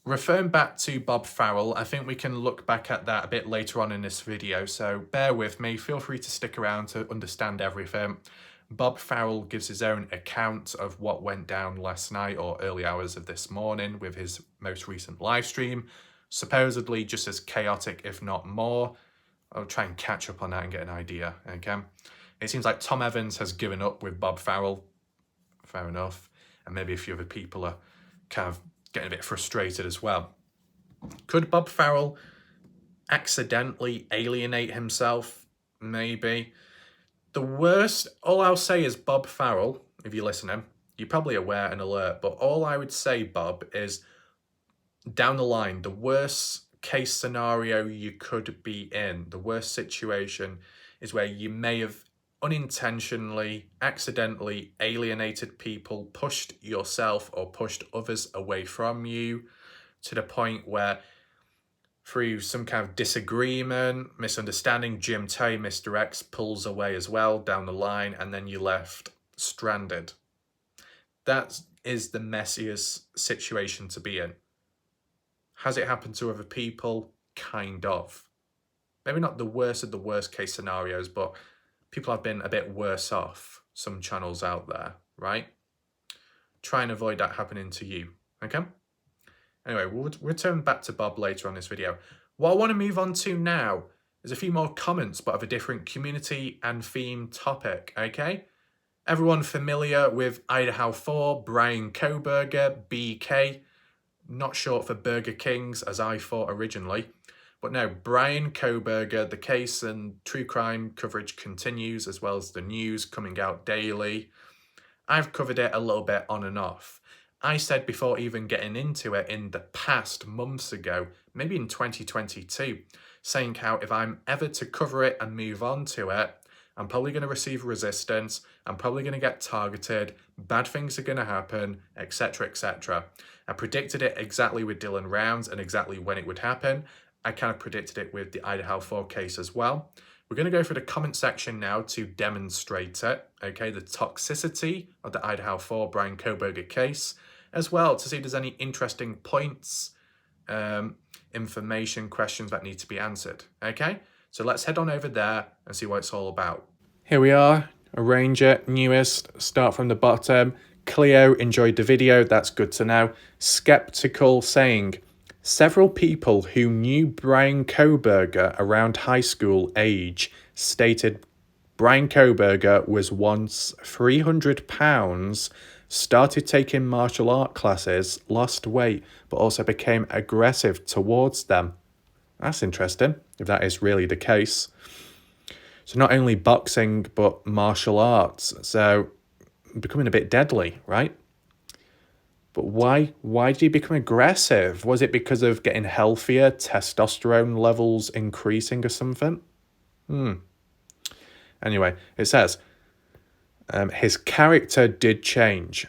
referring back to Bob Farrell, I think we can look back at that a bit later on in this video, so bear with me. Feel free to stick around to understand everything. Bob Farrell gives his own account of what went down last night or early hours of this morning with his most recent live stream. Supposedly just as chaotic, if not more. I'll try and catch up on that and get an idea, okay? It seems like Tom Evans has given up with Bob Farrell. Fair enough. And maybe a few other people are kind of getting a bit frustrated as well. Could Bob Farrell accidentally alienate himself? Maybe. The worst, all I'll say is Bob Farrell, if you're listening, you're probably aware and alert, but all I would say, Bob, is down the line, the worst case scenario you could be in, the worst situation is where you may have unintentionally, accidentally alienated people, pushed yourself or pushed others away from you to the point where through some kind of disagreement, misunderstanding, Jim Tay, Mr. X, pulls away as well down the line, and then you're left stranded. That is the messiest situation to be in. Has it happened to other people? Kind of. maybe not the worst of the worst case scenarios, but people have been a bit worse off, some channels out there, right? Try and avoid that happening to you, okay? Anyway, we'll return back to Bob later on this video. What I want to move on to now is a few more comments, but of a different community and theme topic, okay? Everyone familiar with Idaho 4, Bryan Kohberger, BK, not short for Burger Kings as I thought originally. But no, Bryan Kohberger, the case and true crime coverage continues, as well as the news coming out daily. I've covered it a little bit on and off. I said before even getting into it in the past months ago, maybe in 2022, saying how if I'm ever to cover it and move on to it, I'm probably going to receive resistance, I'm probably going to get targeted, bad things are going to happen, etc, etc. I predicted it exactly with Dylan Rounds and exactly when it would happen. I kind of predicted it with the Idaho 4 case as well. We're going to go through the comment section now to demonstrate it, okay, the toxicity of the Idaho 4 Bryan Kohberger case, as well to see if there's any interesting points, information, questions that need to be answered, okay? So let's head on over there and see what it's all about. Here we are, arrange it, newest, start from the bottom. Cleo enjoyed the video, that's good to know. Skeptical saying, several people who knew Bryan Kohberger around high school age stated Bryan Kohberger was once £300, started taking martial art classes, lost weight, but also became aggressive towards them. That's interesting, if that is really the case. So not only boxing, but martial arts. So becoming a bit deadly, right? But why did he become aggressive? Was it because of getting healthier, testosterone levels increasing or something? Anyway, it says, his character did change.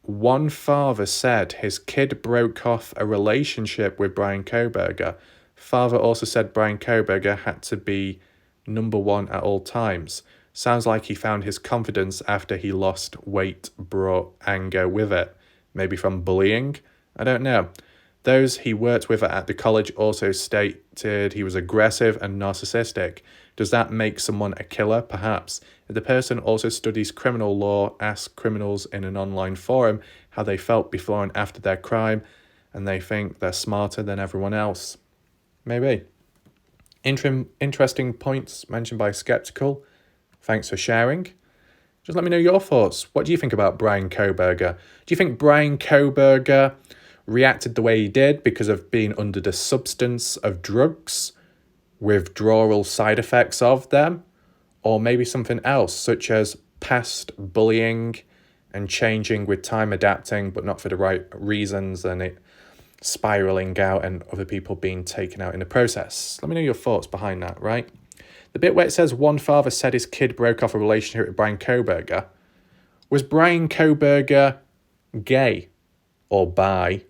One father said his kid broke off a relationship with Bryan Kohberger. Father also said Bryan Kohberger had to be number one at all times. Sounds like he found his confidence after he lost weight, brought anger with it. Maybe from bullying? I don't know. Those he worked with at the college also stated he was aggressive and narcissistic. Does that make someone a killer? Perhaps. If the person also studies criminal law, ask criminals in an online forum how they felt before and after their crime, and they think they're smarter than everyone else. Maybe. Interesting points mentioned by Skeptical. Thanks for sharing. Just let me know your thoughts. What do you think about Bryan Kohberger? Do you think Bryan Kohberger reacted the way he did because of being under the substance of drugs, withdrawal side effects of them, or maybe something else, such as past bullying and changing with time, adapting, but not for the right reasons, and it spiraling out and other people being taken out in the process? Let me know your thoughts behind that, right? The bit where it says one father said his kid broke off a relationship with Bryan Kohberger. Was Bryan Kohberger gay or bi?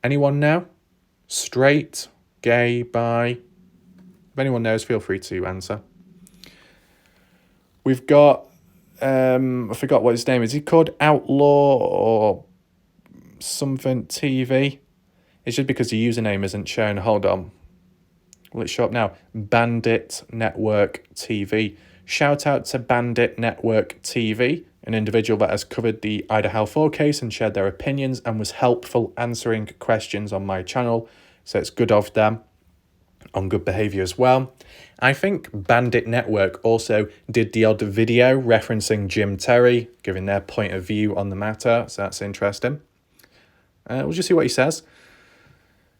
Anyone know? Straight, gay, bi? If anyone knows, feel free to answer. We've got, I forgot what his name is. Is he called Outlaw or something TV? It's just because the username isn't shown. Hold on. Well, it's show up now. Bandit Network TV. Shout out to Bandit Network TV, an individual that has covered the Idaho 4 case and shared their opinions and was helpful answering questions on my channel. So it's good of them, on good behaviour as well. I think Bandit Network also did the odd video referencing Jim Terry, giving their point of view on the matter. So that's interesting. We'll just see what he says.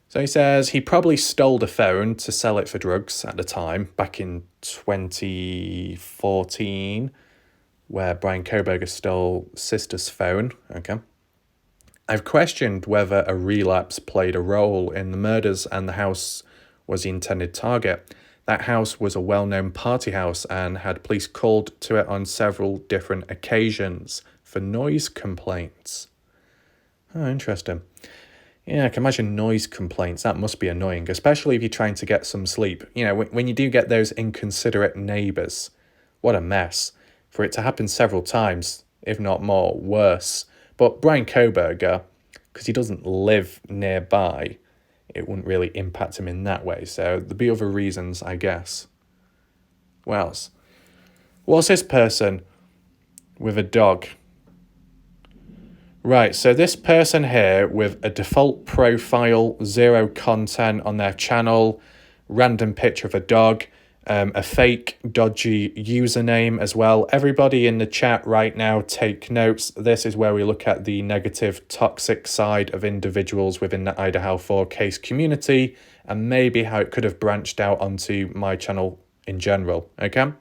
So he says he probably stole the phone to sell it for drugs at the time, back in 2014, where Bryan Kohberger stole sister's phone. Okay. I've questioned whether a relapse played a role in the murders and the house was the intended target. That house was a well-known party house and had police called to it on several different occasions for noise complaints. Oh, interesting. Yeah, I can imagine noise complaints. That must be annoying, especially if you're trying to get some sleep. You know, when you do get those inconsiderate neighbours, what a mess. For it to happen several times, if not more, worse. But Bryan Kohberger, because he doesn't live nearby, it wouldn't really impact him in that way. So there'd be other reasons, I guess. What else? What's this person with a dog? Right, so this person here with a default profile, 0 content on their channel, random picture of a dog, a fake dodgy username as well. Everybody in the chat right now, take notes. This is where we look at the negative, toxic side of individuals within the Idaho 4 case community, and maybe how it could have branched out onto my channel in general, okay?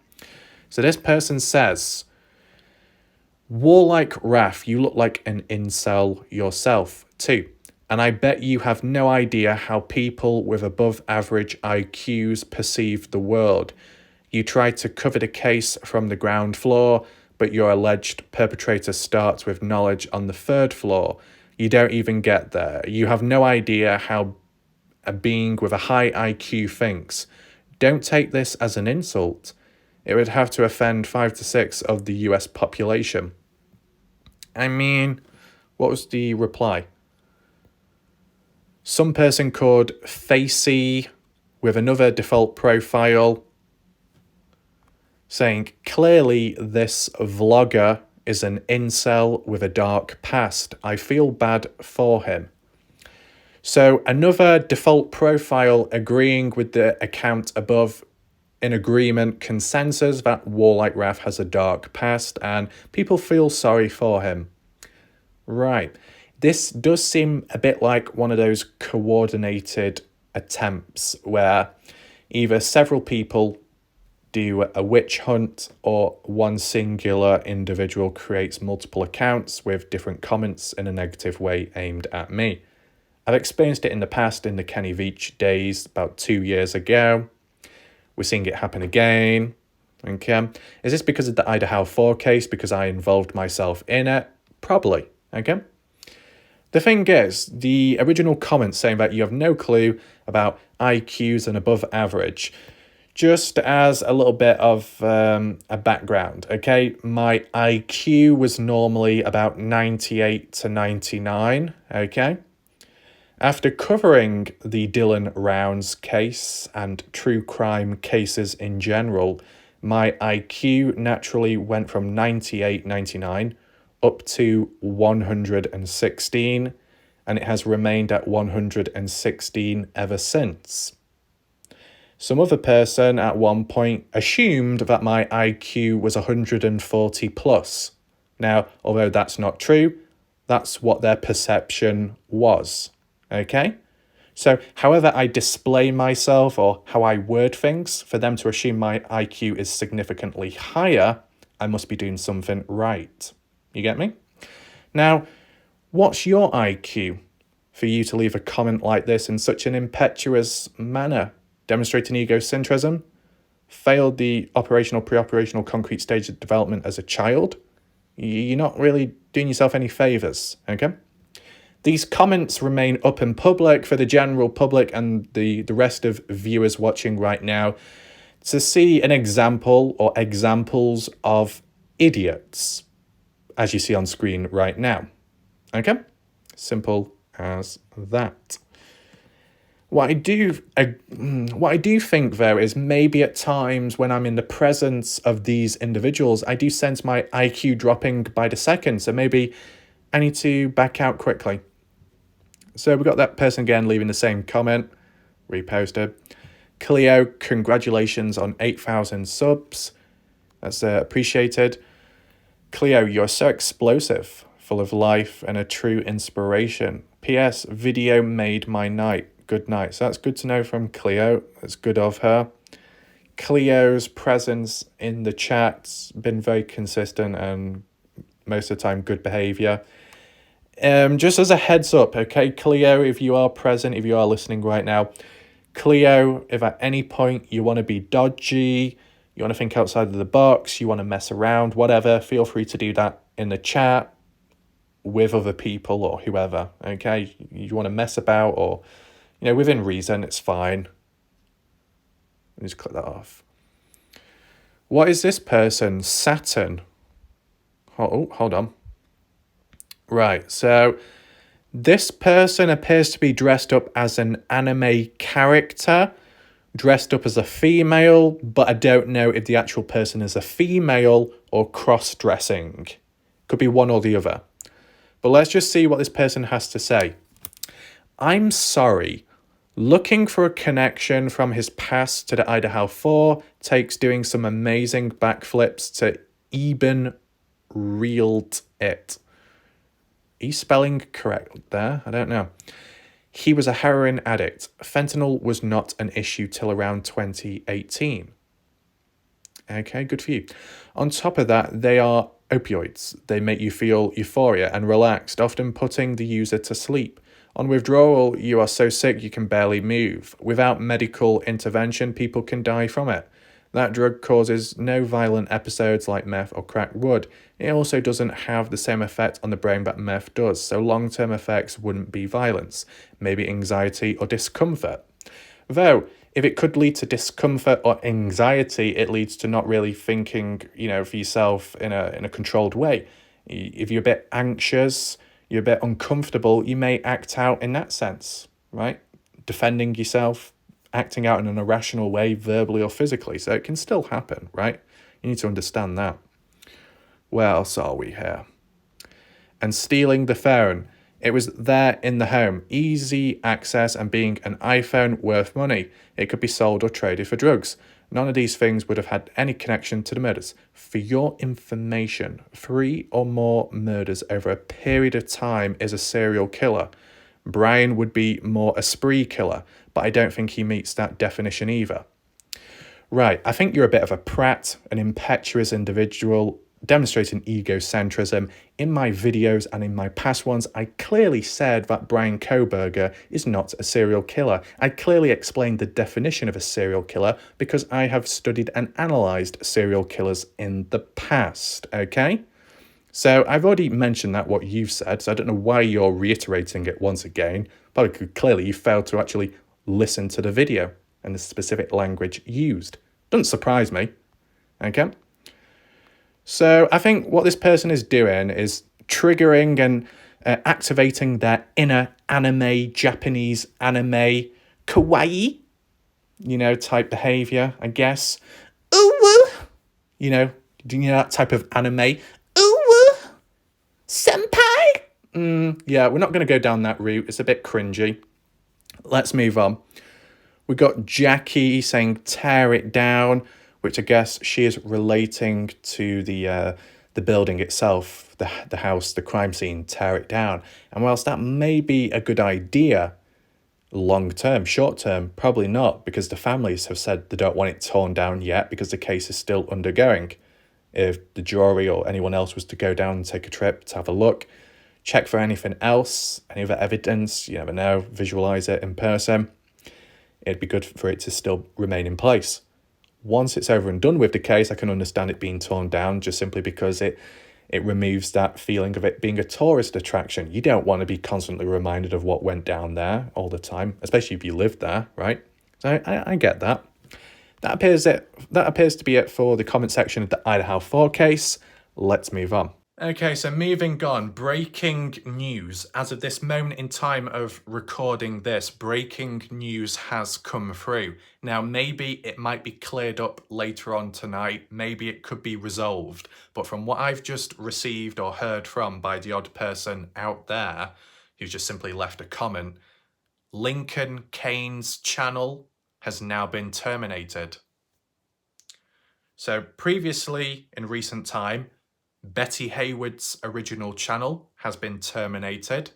So this person says, Warlike Raph, you look like an incel yourself too. And I bet you have no idea how people with above average IQs perceive the world. You try to cover the case from the ground floor, but your alleged perpetrator starts with knowledge on the 3rd floor. You don't even get there. You have no idea how a being with a high IQ thinks. Don't take this as an insult. It would have to offend 5 to 6 of the US population. I mean, what was the reply? Some person called Facey with another default profile saying, clearly this vlogger is an incel with a dark past. I feel bad for him. So another default profile agreeing with the account above, in agreement, consensus that Warlike Raph has a dark past and people feel sorry for him. Right. This does seem a bit like one of those coordinated attempts where either several people do a witch hunt or one singular individual creates multiple accounts with different comments in a negative way aimed at me. I've experienced it in the past in the Kenny Veach days about 2 years ago. We're seeing it happen again. Okay. Is this because of the Idaho 4 case? Because I involved myself in it? Probably. Okay. The thing is, the original comment saying that you have no clue about IQs and above average, just as a little bit of a background, okay? My IQ was normally about 98 to 99, okay? After covering the Dylan Rounds case and true crime cases in general, my IQ naturally went from 98, 99 up to 116, and it has remained at 116 ever since. Some other person at one point assumed that my IQ was 140 plus. Now, although that's not true, that's what their perception was, okay? So however I display myself or how I word things, for them to assume my IQ is significantly higher, I must be doing something right. You get me? Now, what's your IQ for you to leave a comment like this in such an impetuous manner? Demonstrating egocentrism? Failed the pre-operational concrete stage of development as a child? You're not really doing yourself any favours, okay? These comments remain up in public for the general public and the rest of viewers watching right now to see an example or examples of idiots, as you see on screen right now. Okay? Simple as that. What I do think, though, is maybe at times when I'm in the presence of these individuals, I do sense my IQ dropping by the second. So maybe I need to back out quickly. So we got that person again leaving the same comment. Reposted. Cleo, congratulations on 8,000 subs. That's appreciated. Cleo, you're so explosive, full of life and a true inspiration. P.S. Video made my night. Good night. So that's good to know from Cleo. That's good of her. Cleo's presence in the chat's been very consistent and most of the time good behavior. Just as a heads up, okay, Cleo, if you are present, if you are listening right now, Cleo, if at any point you want to be dodgy, you want to think outside of the box, you want to mess around, whatever, feel free to do that in the chat with other people or whoever, okay? You want to mess about or, you know, within reason, it's fine. Let me just click that off. What is this person? Saturn. Oh, hold on. Right, so This person appears to be dressed up as an anime character, dressed up as a female, but I don't know if the actual person is a female or cross-dressing. Could be one or the other. But let's just see what this person has to say. I'm sorry. Looking for a connection from his past to the Idaho 4 takes doing some amazing backflips to even reeled it. Are you spelling correct there? I don't know. He was a heroin addict. Fentanyl was not an issue till around 2018. Okay, good for you. On top of that, they are opioids. They make you feel euphoria and relaxed, often putting the user to sleep. On withdrawal, you are so sick you can barely move. Without medical intervention, people can die from it. That drug causes no violent episodes like meth or crack would. It also doesn't have the same effect on the brain that meth does, so long-term effects wouldn't be violence, maybe anxiety or discomfort. Though, if it could lead to discomfort or anxiety, it leads to not really thinking, for yourself in a controlled way. If you're a bit anxious, you're a bit uncomfortable, you may act out in that sense, right? Defending yourself, acting out in an irrational way, verbally or physically. So it can still happen, right? You need to understand that. Where else are we here? And stealing the phone. It was there in the home. Easy access and being an iPhone worth money. It could be sold or traded for drugs. None of these things would have had any connection to the murders. For your information, 3 or more murders over a period of time is a serial killer. Bryan would be more a spree killer, but I don't think he meets that definition either. Right, I think you're a bit of a prat, an impetuous individual, demonstrating egocentrism. In my videos and in my past ones, I clearly said that Bryan Kohberger is not a serial killer. I clearly explained the definition of a serial killer because I have studied and analysed serial killers in the past, okay? So I've already mentioned that, what you've said, so I don't know why you're reiterating it once again, but clearly you failed to actually listen to the video and the specific language used. Doesn't surprise me, okay? So I think what this person is doing is triggering and activating their inner anime, Japanese anime, kawaii, type behavior, I guess. Ooh, that type of anime. Ooh, senpai. Yeah, we're not going to go down that route. It's a bit cringy. Let's move on. We got Jackie saying tear it down, which I guess she is relating to the building itself, the house, the crime scene, tear it down. And whilst that may be a good idea, long term, short term, probably not, because the families have said they don't want it torn down yet because the case is still undergoing. If the jury or anyone else was to go down and take a trip to have a look, check for anything else, any other evidence, you never know, visualize it in person, it'd be good for it to still remain in place. Once it's over and done with the case, I can understand it being torn down just simply because it removes that feeling of it being a tourist attraction. You don't want to be constantly reminded of what went down there all the time, especially if you live there, right? So I get that. That appears to be it for the comment section of the Idaho 4 case. Let's move on. Okay, so moving on, breaking news. As of this moment in time of recording this, breaking news has come through. Now, maybe it might be cleared up later on tonight. Maybe it could be resolved. But from what I've just received or heard from by the odd person out there who's just simply left a comment, Lincoln Caine's channel has now been terminated. So previously, in recent time, Betty Hayward's original channel has been terminated.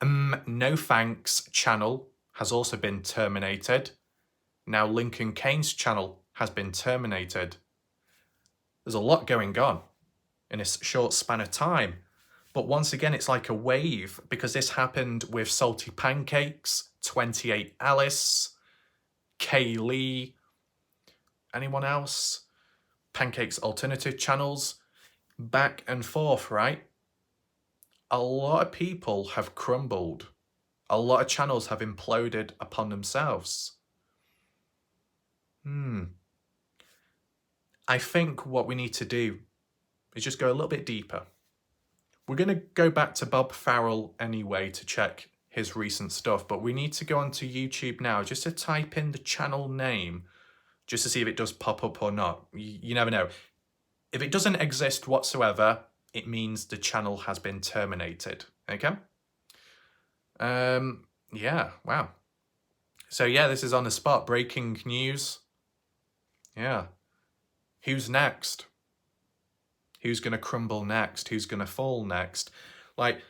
No Thanks channel has also been terminated. Now Lincoln Caine's channel has been terminated. There's a lot going on in a short span of time. But once again, it's like a wave because this happened with Salty Pancakes, 28 Alice, Kaylee, anyone else? Pancakes alternative channels. Back and forth, right? A lot of people have crumbled. A lot of channels have imploded upon themselves. I think what we need to do is just go a little bit deeper. We're going to go back to Bob Farrell anyway to check his recent stuff, but we need to go onto YouTube now just to type in the channel name, just to see if it does pop up or not. You never know. If it doesn't exist whatsoever, it means the channel has been terminated, okay? Yeah, wow. So yeah, this is on the spot, breaking news. Yeah. Who's next? Who's going to crumble next? Who's going to fall next? Like,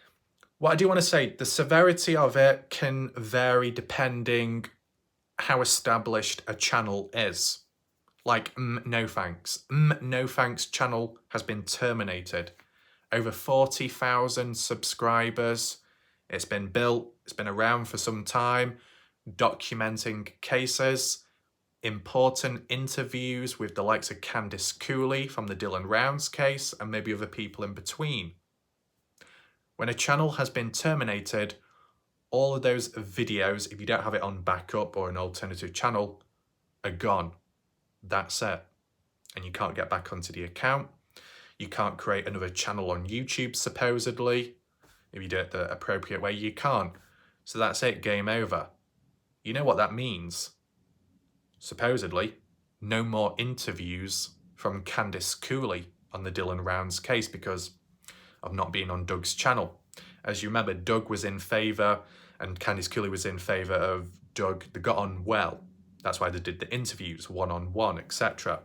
what I do want to say, the severity of it can vary depending how established a channel is. Like, no thanks. No thanks channel has been terminated. Over 40,000 subscribers. It's been built. It's been around for some time, documenting cases, important interviews with the likes of Candice Cooley from the Dylan Rounds case, and maybe other people in between. When a channel has been terminated, all of those videos, if you don't have it on backup or an alternative channel, are gone. That's it. And you can't get back onto the account. You can't create another channel on YouTube, supposedly. If you do it the appropriate way, you can't. So that's it, game over. You know what that means? Supposedly, no more interviews from Candice Cooley on the Dylan Rounds case because of not being on Doug's channel. As you remember, Doug was in favour and Candice Cooley was in favour of Doug. They got on well. That's why they did the interviews, one-on-one, etc.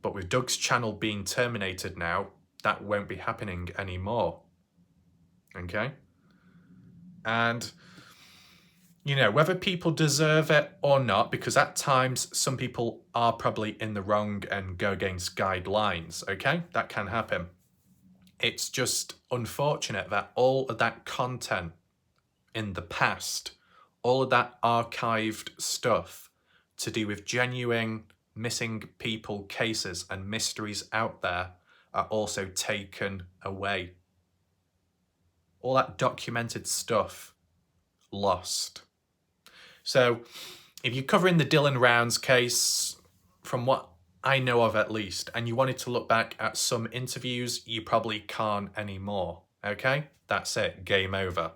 But with Doug's channel being terminated now, that won't be happening anymore. Okay? And, you know, whether people deserve it or not, because at times some people are probably in the wrong and go against guidelines, okay? That can happen. It's just unfortunate that all of that content in the past, all of that archived stuff to do with genuine missing people cases and mysteries out there are also taken away. All that documented stuff lost. So if you're covering the Dylan Rounds case, from what I know of at least, and you wanted to look back at some interviews, you probably can't anymore, okay? That's it, game over.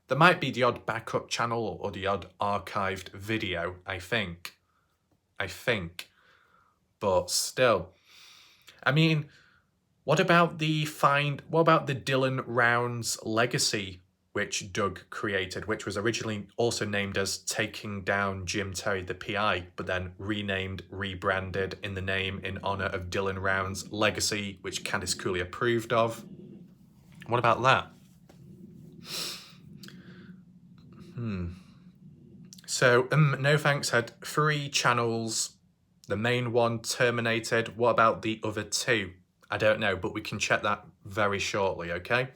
There might be the odd backup channel or the odd archived video, I think. But still. I mean, what about the Dylan Rounds legacy, which Doug created, which was originally also named as Taking Down Jim Terry the PI, but then rebranded in the name in honour of Dylan Rounds legacy, which Candice Cooley approved of. What about that? So, No Thanks had 3 channels. The main one terminated. What about the other 2? I don't know, but we can check that very shortly, okay?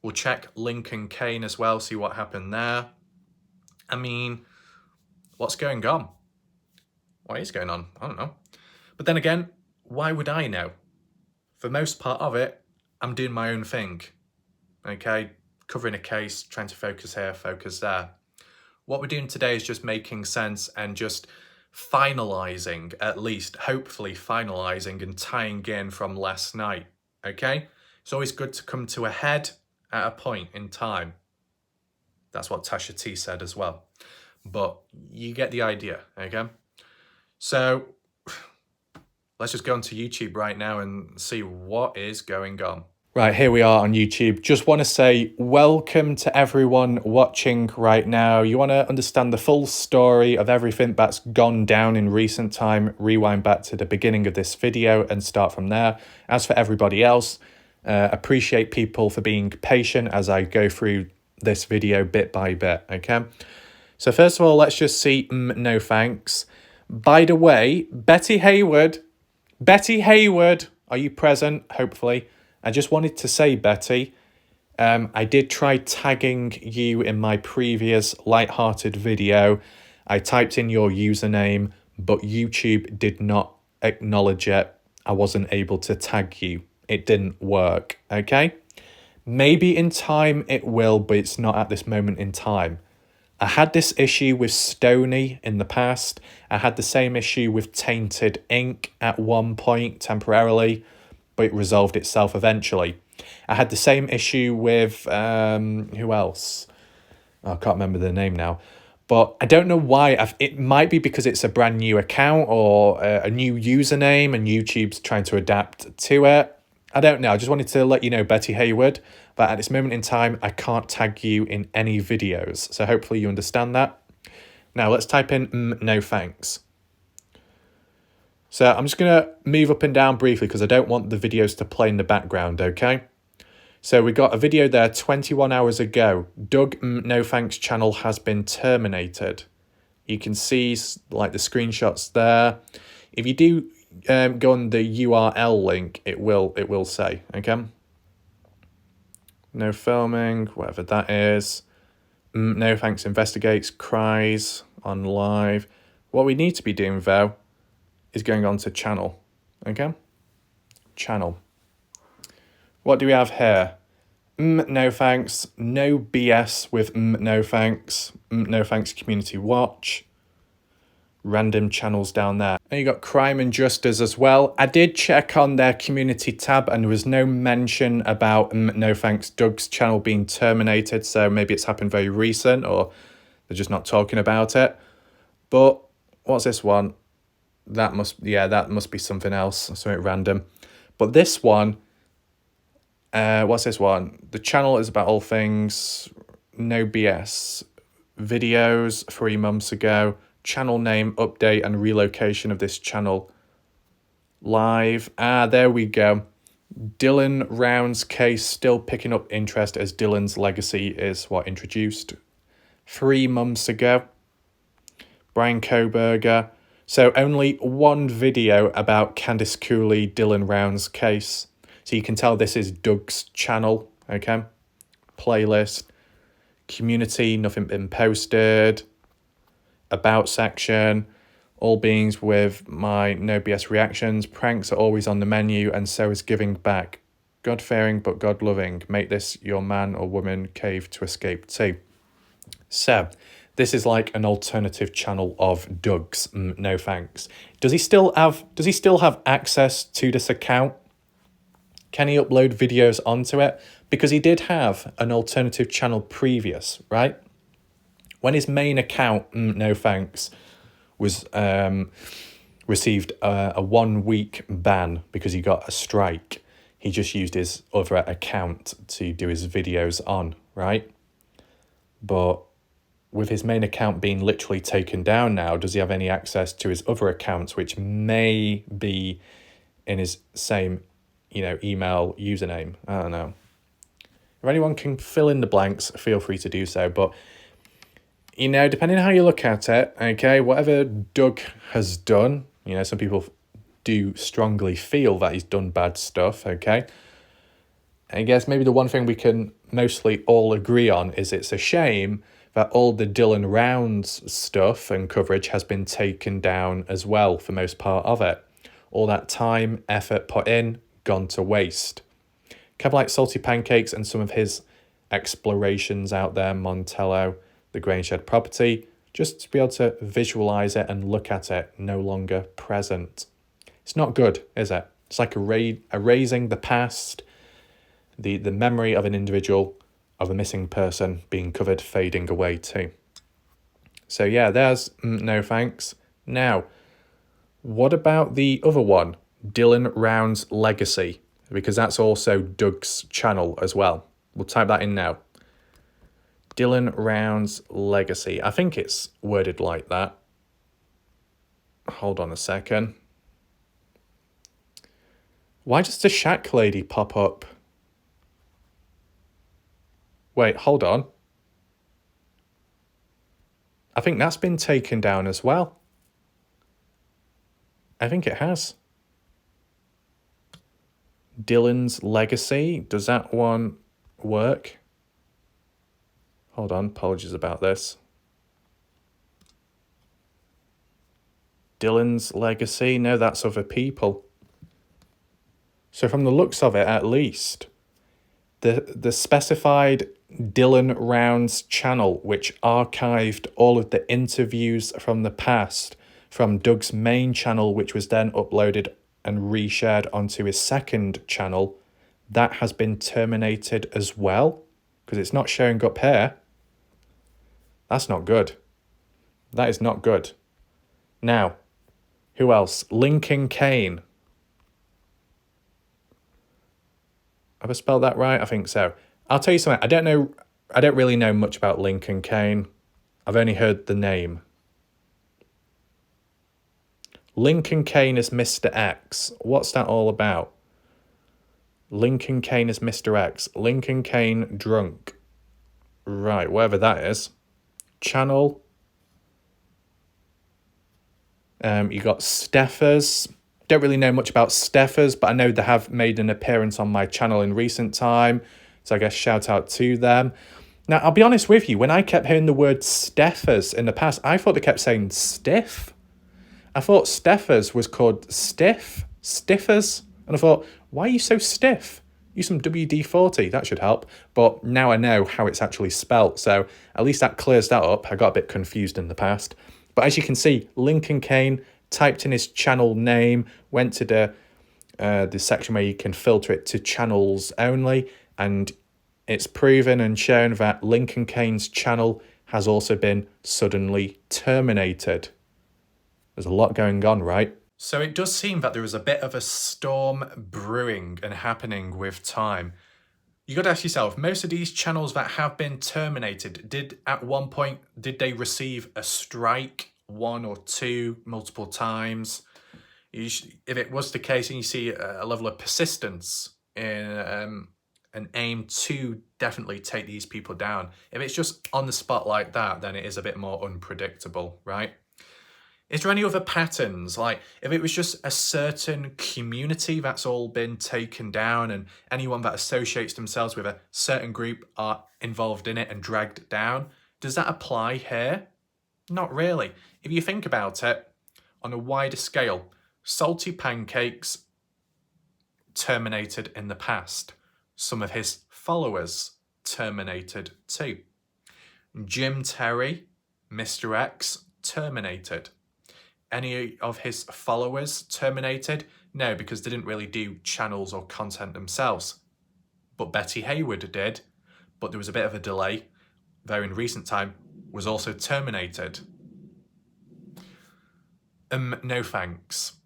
We'll check Link and Caine as well, see what happened there. I mean, what's going on? What is going on? I don't know. But then again, why would I know? For most part of it, I'm doing my own thing, okay? Covering a case, trying to focus here, focus there. What we're doing today is just making sense and just finalising, at least, hopefully finalising and tying in from last night, okay? It's always good to come to a head at a point in time. That's what Tasha T said as well. But you get the idea, okay? So let's just go onto YouTube right now and see what is going on. Right, here we are on YouTube. Just want to say welcome to everyone watching right now. You want to understand the full story of everything that's gone down in recent time, rewind back to the beginning of this video and start from there. As for everybody else, appreciate people for being patient as I go through this video bit by bit, okay? So first of all, let's just see No Thanks. By the way, Betty Hayward, are you present? Hopefully. I just wanted to say, Betty, I did try tagging you in my previous light-hearted video. I typed in your username, but YouTube did not acknowledge it. I wasn't able to tag you. It didn't work, okay? Maybe in time it will, but it's not at this moment in time. I had this issue with Stony in the past. I had the same issue with Tainted Ink at one point temporarily, but it resolved itself eventually. I had the same issue with, who else? Oh, I can't remember the name now. But I don't know why. It might be because it's a brand new account or a new username and YouTube's trying to adapt to it. I don't know. I just wanted to let you know, Betty Hayward, that at this moment in time, I can't tag you in any videos. So hopefully you understand that. Now let's type in no thanks. So I'm just going to move up and down briefly because I don't want the videos to play in the background, okay? So we got a video there 21 hours ago. Doug No Thanks channel has been terminated. You can see like the screenshots there. If you do go on the URL link, it will say, okay? No filming, whatever that is. No Thanks investigates, cries on live. What we need to be doing though is going on to channel, okay? Channel. What do we have here? No thanks. No BS with no thanks. No thanks community watch. Random channels down there. And you got Crime and Justice as well. I did check on their community tab and there was no mention about no thanks Doug's channel being terminated. So maybe it's happened very recent or they're just not talking about it. But what's this one? That must be something else, something random. But this one, what's this one? The channel is about all things, no BS. Videos 3 months ago. Channel name, update and relocation of this channel. Live. There we go. Dylan Round's case still picking up interest as Dylan's legacy is introduced 3 months ago. Bryan Kohberger. So only one video about Candice Cooley, Dylan Round's case. So you can tell this is Doug's channel, okay? Playlist, community, nothing been posted, about section, all beings with my no BS reactions, pranks are always on the menu and so is giving back. God-fearing but God-loving, make this your man or woman cave to escape to. So, this is like an alternative channel of Doug's, no thanks. Does he still have access to this account? Can he upload videos onto it? Because he did have an alternative channel previous, right? When his main account, no thanks, was received a 1 week ban because he got a strike, he just used his other account to do his videos on, right? But with his main account being literally taken down now, does he have any access to his other accounts, which may be in his same, email username? I don't know. If anyone can fill in the blanks, feel free to do so. But, depending on how you look at it, okay, whatever Doug has done, some people do strongly feel that he's done bad stuff, okay? I guess maybe the one thing we can mostly all agree on is it's a shame that all the Dylan Rounds stuff and coverage has been taken down as well for most part of it. All that time, effort put in, gone to waste. Kind of like Salty Pancakes and some of his explorations out there, Montello, the Grangeshed property, just to be able to visualize it and look at it, no longer present. It's not good, is it? It's like erasing the past, the memory of an individual, of a missing person being covered, fading away too. So yeah, there's no thanks. Now, what about the other one, Dylan Round's Legacy? Because that's also Doug's channel as well. We'll type that in now. Dylan Round's Legacy. I think it's worded like that. Hold on a second. Why does the Shack lady pop up? Wait, hold on. I think that's been taken down as well. I think it has. Dylan's Legacy. Does that one work? Hold on, apologies about this. Dylan's Legacy. No, that's other people. So from the looks of it, at least, the specified Dylan Rounds channel, which archived all of the interviews from the past from Doug's main channel, which was then uploaded and reshared onto his second channel, that has been terminated as well, because it's not showing up here. That's not good. That is not good. Now, who else? Caine. Have I spelled that right? I think so. I'll tell you something. I don't really know much about Caine. I've only heard the name. Caine is Mr. X. What's that all about? Caine is Mr. X. Caine drunk. Right, whatever that is. Channel. You got Steffers. Don't really know much about Steffers, but I know they have made an appearance on my channel in recent time. So I guess shout out to them. Now, I'll be honest with you. When I kept hearing the word Steffers in the past, I thought they kept saying stiff. I thought Steffers was called Stiffers. And I thought, why are you so stiff? Use some WD-40, that should help. But now I know how it's actually spelt, so at least that clears that up. I got a bit confused in the past. But as you can see, Caine typed in his channel name, went to the section where you can filter it to channels only, and it's proven and shown that Caine's channel has also been suddenly terminated. There's a lot going on, right? So it does seem that there is a bit of a storm brewing and happening with time. You got to ask yourself, most of these channels that have been terminated, did they receive a strike 1 or 2 multiple times? If it was the case and you see a level of persistence in an aim to definitely take these people down, if it's just on the spot like that, then it is a bit more unpredictable, right? Is there any other patterns? Like if it was just a certain community that's all been taken down and anyone that associates themselves with a certain group are involved in it and dragged down, does that apply here? Not really. If you think about it on a wider scale, Salty Pancakes terminated in the past. Some of his followers terminated too. Jim Terry, Mr. X, terminated. Any of his followers terminated? No, because they didn't really do channels or content themselves. But Betty Hayward did, but there was a bit of a delay, though in recent time was also terminated. No thanks.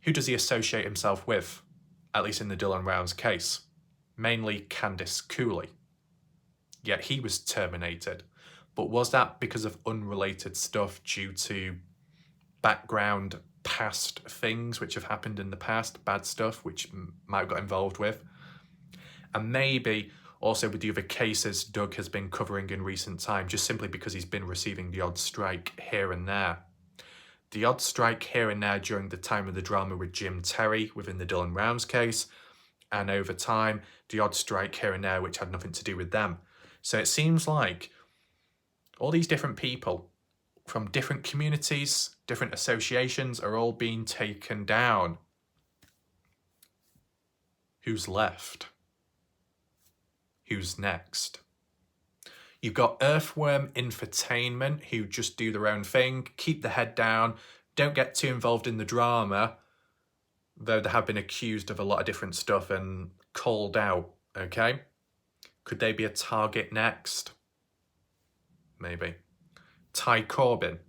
Who does he associate himself with? At least in the Dylan Rounds case. Mainly Candice Cooley. Yet he was terminated. But was that because of unrelated stuff due to background past things which have happened in the past, bad stuff which might have got involved with? And maybe also with the other cases Doug has been covering in recent time, just simply because he's been receiving the odd strike here and there. The odd strike here and there during the time of the drama with Jim Terry within the Dylan Rounds case, and over time, the odd strike here and there which had nothing to do with them. So it seems like all these different people from different communities, different associations are all being taken down. Who's left? Who's next? You've got Earthworm Infotainment, who just do their own thing, keep the head down, don't get too involved in the drama, though they have been accused of a lot of different stuff and called out, okay? Could they be a target next? Maybe. Ty Corbin.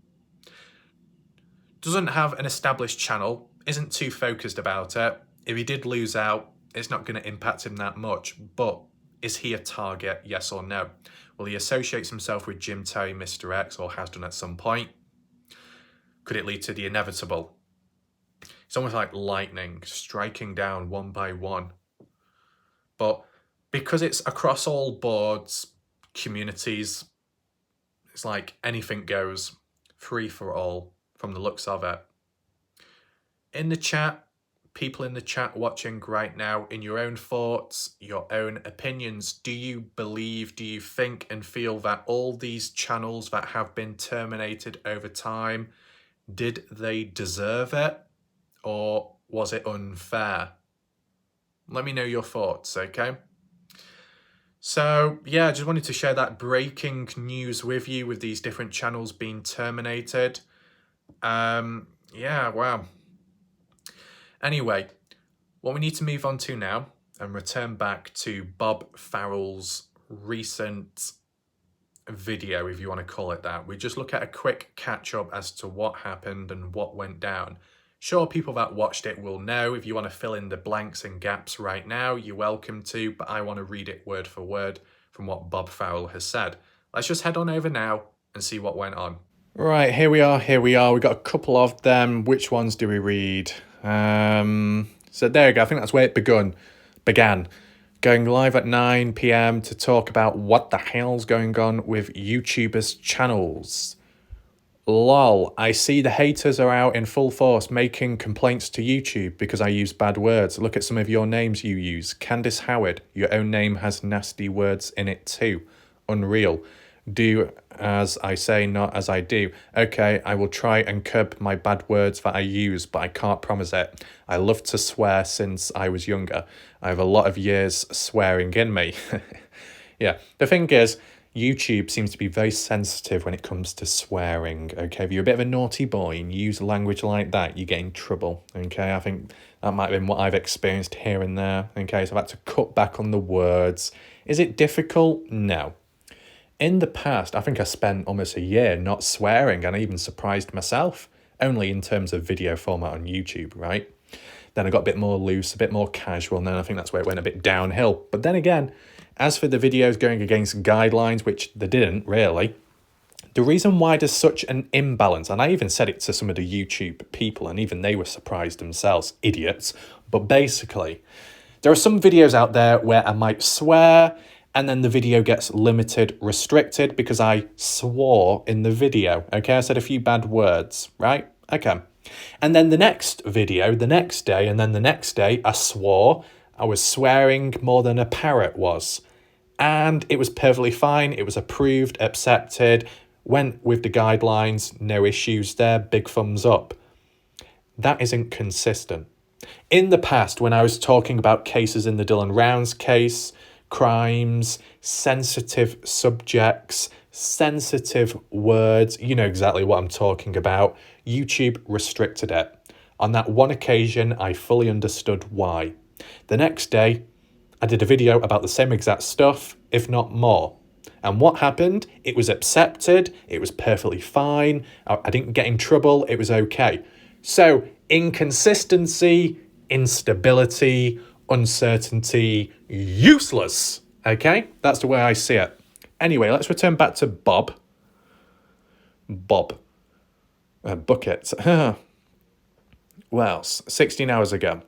Doesn't have an established channel, isn't too focused about it. If he did lose out, it's not going to impact him that much, but is he a target, yes or no? Well, he associates himself with Jim Terry, Mr. X, or has done at some point. Could it lead to the inevitable? It's almost like lightning, striking down one by one. But because it's across all boards, communities, it's like anything goes, free for all, from the looks of it. In the chat, people in the chat watching right now, in your own thoughts, your own opinions, do you believe, do you think and feel that all these channels that have been terminated over time, did they deserve it? Or was it unfair? Let me know your thoughts, okay? So, yeah, I just wanted to share that breaking news with you with these different channels being terminated. Yeah, wow. Anyway, what we need to move on to now and return back to Bob Farrell's recent video, if you want to call it that. We just look at a quick catch up as to what happened and what went down. Sure, people that watched it will know. If you want to fill in the blanks and gaps right now, you're welcome to, but I want to read it word for word from what Bob Farrell has said. Let's just head on over now and see what went on. Right, here we are. We've got a couple of them. Which ones do we read? So there you go. I think that's where it began. Going live at 9 p.m. to talk about what the hell's going on with YouTubers' channels. Lol, I see the haters are out in full force making complaints to YouTube because I use bad words. Look at some of your names you use. Candice Howard, your own name has nasty words in it too. Unreal. Do as I say, not as I do. Okay, I will try and curb my bad words that I use, but I can't promise it. I love to swear since I was younger. I have a lot of years swearing in me. Yeah, the thing is, YouTube seems to be very sensitive when it comes to swearing, okay? If you're a bit of a naughty boy and you use language like that, you get in trouble, okay? I think that might have been what I've experienced here and there, okay? So I've had to cut back on the words. Is it difficult? No. In the past, I think I spent almost a year not swearing, and I even surprised myself, only in terms of video format on YouTube, right? Then I got a bit more loose, a bit more casual, and then I think that's where it went a bit downhill. But then again, as for the videos going against guidelines, which they didn't really, the reason why there's such an imbalance, and I even said it to some of the YouTube people, and even they were surprised themselves, idiots, but basically, there are some videos out there where I might swear, and then the video gets limited, restricted, because I swore in the video, okay? I said a few bad words, right? Okay. And then the next video, the next day, and then the next day, I swore. I was swearing more than a parrot was. And it was perfectly fine. It was approved, accepted, went with the guidelines, no issues there, big thumbs up. That isn't consistent. In the past, when I was talking about cases in the Dylan Rounds case, crimes, sensitive subjects, sensitive words, you know exactly what I'm talking about, YouTube restricted it. On that one occasion, I fully understood why. The next day, I did a video about the same exact stuff, if not more. And what happened? It was accepted, it was perfectly fine, I didn't get in trouble, it was okay. So, inconsistency, instability, uncertainty, useless. Okay? That's the way I see it. Anyway, let's return back to Bob. Bucket. Well, 16 hours ago.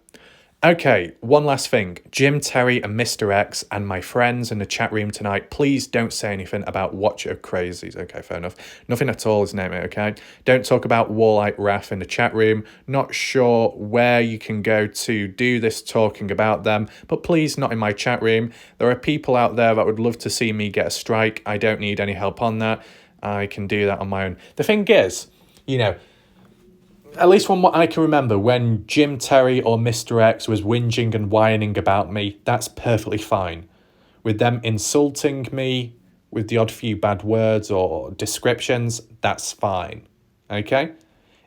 Okay, one last thing. Jim, Terry, and Mr. X, and my friends in the chat room tonight, please don't say anything about Watcher Crazies. Okay, fair enough. Nothing at all is named it, okay? Don't talk about Warlight Wrath in the chat room. Not sure where you can go to do this talking about them, but please not in my chat room. There are people out there that would love to see me get a strike. I don't need any help on that. I can do that on my own. The thing is, you know, at least from what I can remember, when Jim, Terry, or Mr. X was whinging and whining about me, that's perfectly fine. With them insulting me with the odd few bad words or descriptions, that's fine. Okay?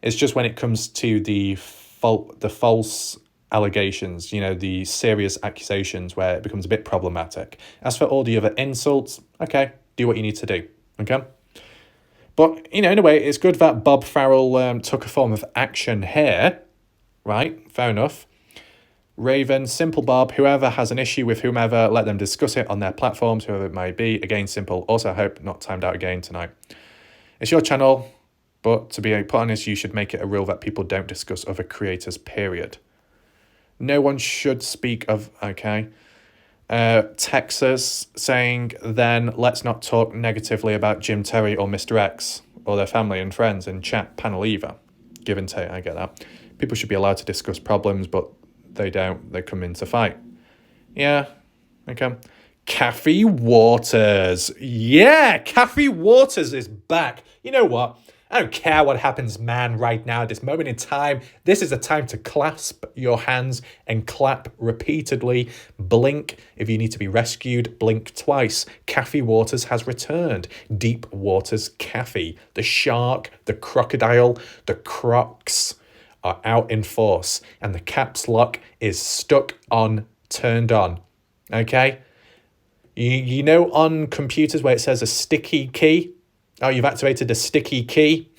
It's just when it comes to the false allegations, you know, the serious accusations where it becomes a bit problematic. As for all the other insults, okay, do what you need to do. Okay? But, you know, in a way, it's good that Bob Farrell took a form of action here, right? Fair enough. Raven, Simple Bob, whoever has an issue with whomever, let them discuss it on their platforms, whoever it may be. Again, Simple. Also, I hope not timed out again tonight. It's your channel, but to be put honest, you should make it a rule that people don't discuss other creators, period. No one should speak of, okay. Texas saying, then let's not talk negatively about Jim, Terry, or Mr. X, or their family and friends in chat panel either. Give and take, I get that. People should be allowed to discuss problems, but they don't. They come in to fight. Yeah, okay. Kathy Waters. Yeah, Kathy Waters is back. You know what? I don't care what happens, man, right now, at this moment in time. This is a time to clasp your hands and clap repeatedly. Blink if you need to be rescued. Blink twice. Kathy Waters has returned. Deep Waters Kathy. The shark, the crocodile, the crocs are out in force. And the caps lock is stuck on turned on, okay? You know on computers where it says a sticky key? Oh, you've activated a sticky key?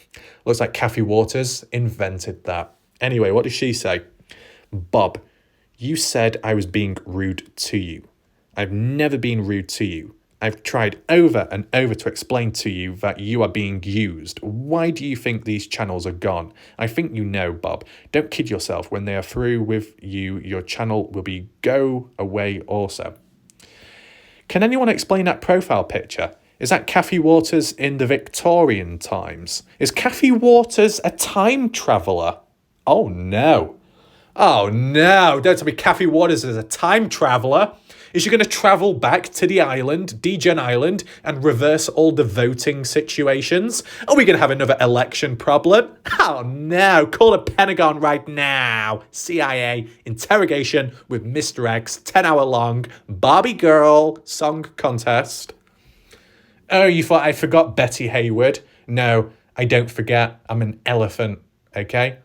Looks like Kathy Waters invented that. Anyway, what does she say? Bob, you said I was being rude to you. I've never been rude to you. I've tried over and over to explain to you that you are being used. Why do you think these channels are gone? I think you know, Bob. Don't kid yourself. When they are through with you, your channel will be go away also. Can anyone explain that profile picture? Is that Kathy Waters in the Victorian times? Is Kathy Waters a time traveller? Oh no. Oh no, don't tell me Kathy Waters is a time traveller. Is she going to travel back to the island, Degen Island, and reverse all the voting situations? Are we going to have another election problem? Oh no, call the Pentagon right now. CIA interrogation with Mr. X, 10-hour long Barbie Girl song contest. Oh, you thought I forgot Betty Hayward? No, I don't forget. I'm an elephant, okay?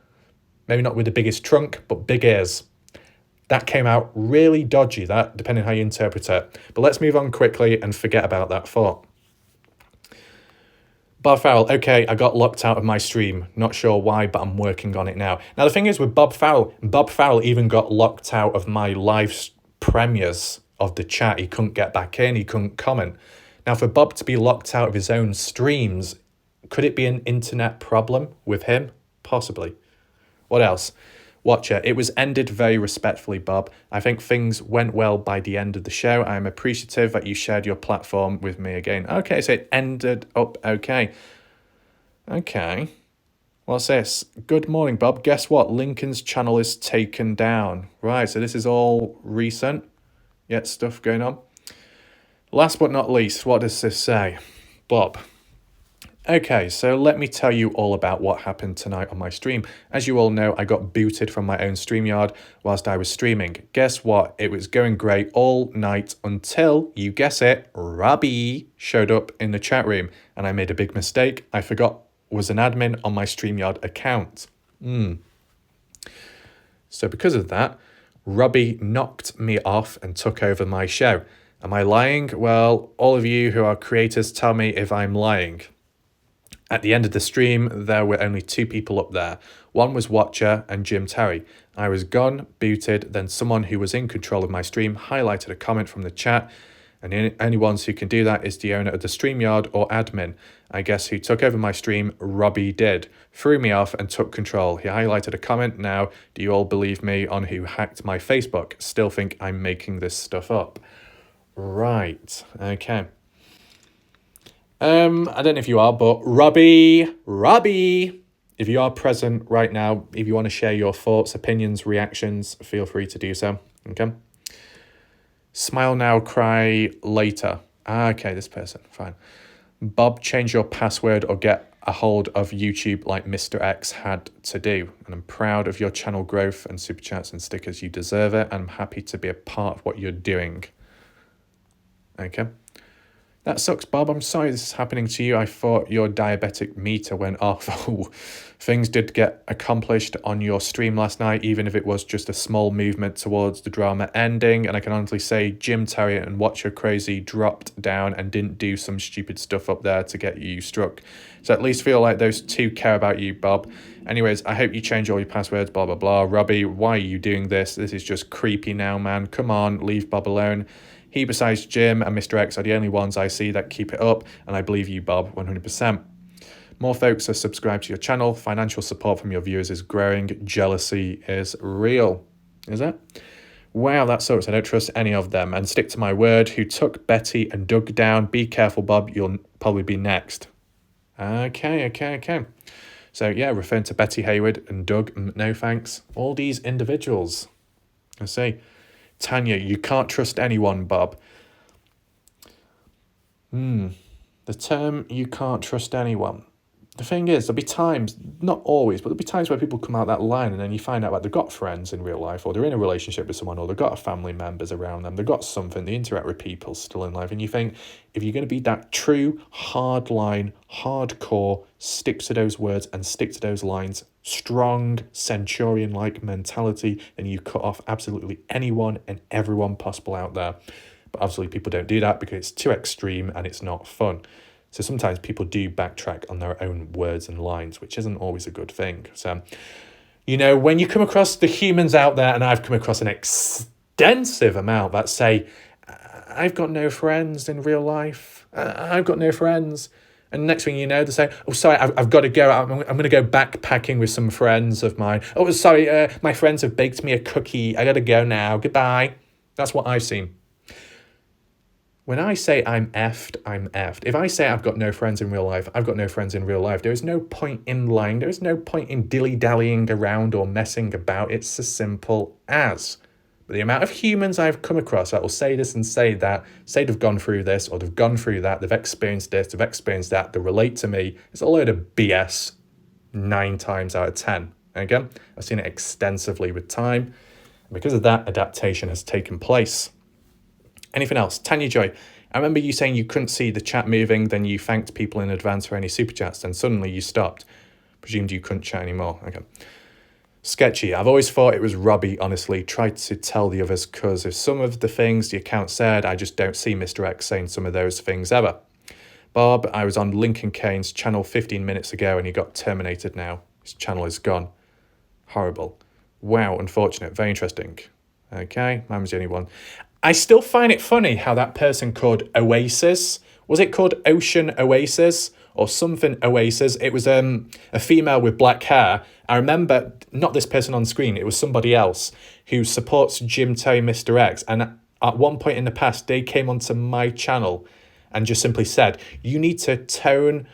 Maybe not with the biggest trunk, but big ears. That came out really dodgy, that, depending on how you interpret it. But let's move on quickly and forget about that thought. Bob Farrell, okay, I got locked out of my stream. Not sure why, but I'm working on it now. Now, the thing is with Bob Farrell even got locked out of my live premieres of the chat. He couldn't get back in, he couldn't comment. Now, for Bob to be locked out of his own streams, could it be an internet problem with him? Possibly. What else? Watcher, it was ended very respectfully, Bob. I think things went well by the end of the show. I am appreciative that you shared your platform with me again. Okay, so it ended up okay. Okay. What's this? Good morning, Bob. Guess what? Lincoln's channel is taken down. Right, so this is all recent. Yet stuff going on. Last but not least, what does this say? Bob. Okay, so let me tell you all about what happened tonight on my stream. As you all know, I got booted from my own StreamYard whilst I was streaming. Guess what? It was going great all night until, you guess it, Robbie showed up in the chat room. And I made a big mistake. I forgot was an admin on my StreamYard account. So because of that, Robbie knocked me off and took over my show. Am I lying? Well, all of you who are creators, tell me if I'm lying. At the end of the stream, there were only two people up there. One was Watcher and Jim Terry. I was gone, booted, then someone who was in control of my stream highlighted a comment from the chat, and the only ones who can do that is the owner of the StreamYard or admin. I guess who took over my stream, Robbie did. Threw me off and took control. He highlighted a comment. Now, do you all believe me on who hacked my Facebook? Still think I'm making this stuff up. Right, okay. I don't know if you are, but Robbie, if you are present right now, if you want to share your thoughts, opinions, reactions, feel free to do so, okay? Smile now, cry later. Okay, this person, fine. Bob, change your password or get a hold of YouTube like Mr. X had to do. And I'm proud of your channel growth and super chats and stickers. You deserve it, and I'm happy to be a part of what you're doing. Okay. That sucks, Bob. I'm sorry this is happening to you. I thought your diabetic meter went off. Oh, things did get accomplished on your stream last night, even if it was just a small movement towards the drama ending. And I can honestly say Jim Terry and Watcher Crazy dropped down and didn't do some stupid stuff up there to get you struck. So at least feel like those two care about you, Bob. Anyways, I hope you change all your passwords, blah, blah, blah. Robbie, why are you doing this? This is just creepy now, man. Come on, leave Bob alone. He, besides Jim and Mr. X, are the only ones I see that keep it up, and I believe you, Bob, 100%. More folks are subscribed to your channel. Financial support from your viewers is growing. Jealousy is real. Is it? Wow, that sucks. I don't trust any of them. And stick to my word, who took Betty and Doug down. Be careful, Bob. You'll probably be next. Okay. So, yeah, referring to Betty Hayward and Doug, no thanks. All these individuals. I see. Tanya, you can't trust anyone, Bob. The term you can't trust anyone. the thing is, there'll be times, not always, but there'll be times where people come out that line and then you find out like they've got friends in real life, or they're in a relationship with someone, or they've got family members around them, they've got something, they interact with people still in life, and you think, if you're going to be that true, hardline, hardcore, stick to those words and stick to those lines, strong, centurion-like mentality, then you cut off absolutely anyone and everyone possible out there. But obviously people don't do that because it's too extreme and it's not fun. So sometimes people do backtrack on their own words and lines, which isn't always a good thing. So, you know, when you come across the humans out there, and I've come across an extensive amount that say, I've got no friends in real life. I've got no friends. And next thing you know, they say, oh, sorry, I've got to go. I'm going to go backpacking with some friends of mine. Oh, sorry, my friends have baked me a cookie. I got to go now. Goodbye. That's what I've seen. When I say I'm effed, I'm effed. If I say I've got no friends in real life, I've got no friends in real life. There is no point in lying. There is no point in dilly-dallying around or messing about. It's as simple as. But the amount of humans I've come across that will say this and say that, say they've gone through this or they've gone through that, they've experienced this, they've experienced that, they relate to me, it's a load of BS 9 times out of 10. Again, I've seen it extensively with time. And because of that, adaptation has taken place. Anything else? Tanya Joy, I remember you saying you couldn't see the chat moving, then you thanked people in advance for any super chats, then suddenly you stopped. Presumed you couldn't chat anymore. Okay. Sketchy. I've always thought it was Robbie, honestly. Tried to tell the others because if some of the things the account said, I just don't see Mr. X saying some of those things ever. Bob, I was on Lincoln Caine's channel 15 minutes ago and he got terminated now. His channel is gone. Horrible. Wow, unfortunate. Very interesting. Okay, mine was the only one. I still find it funny how that person called Oasis, was it called Ocean Oasis or something Oasis? It was a female with black hair. I remember, not this person on screen, it was somebody else who supports Jim Terry Mr. X. And at one point in the past, they came onto my channel and just simply said, you need to tone,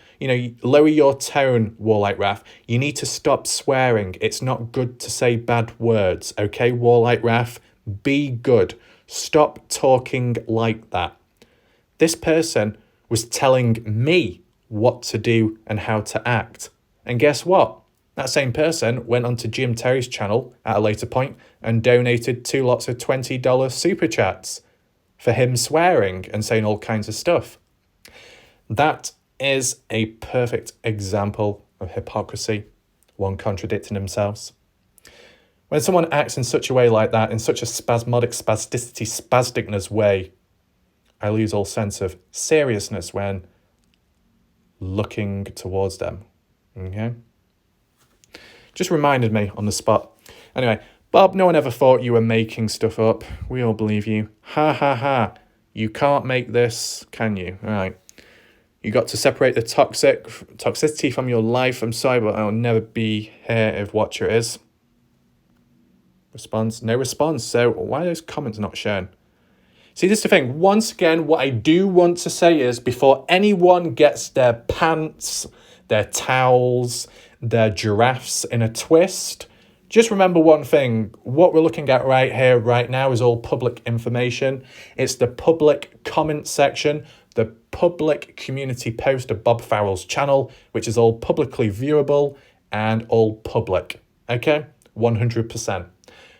lower your tone, Warlight Wrath. You need to stop swearing. It's not good to say bad words. Okay, Warlight Wrath, be good. Stop talking like that. This person was telling me what to do and how to act. And guess what? That same person went onto Jim Terry's channel at a later point and donated 2 lots of $20 super chats for him swearing and saying all kinds of stuff. That is a perfect example of hypocrisy, one contradicting themselves. When someone acts in such a way like that, in such a spasmodic, spasticness way, I lose all sense of seriousness when looking towards them. Okay? Just reminded me on the spot. Anyway, Bob, no one ever thought you were making stuff up. We all believe you. Ha ha ha. You can't make this, can you? All right. You got to separate the toxicity from your life. I'm sorry, but I'll never be here if Watcher is. Response, no response. So why are those comments not shown? See, this is the thing. Once again, what I do want to say is before anyone gets their pants, their towels, their giraffes in a twist, just remember one thing. What we're looking at right here, right now is all public information. It's the public comment section, the public community post of Bob Farrell's channel, which is all publicly viewable and all public. Okay? 100%.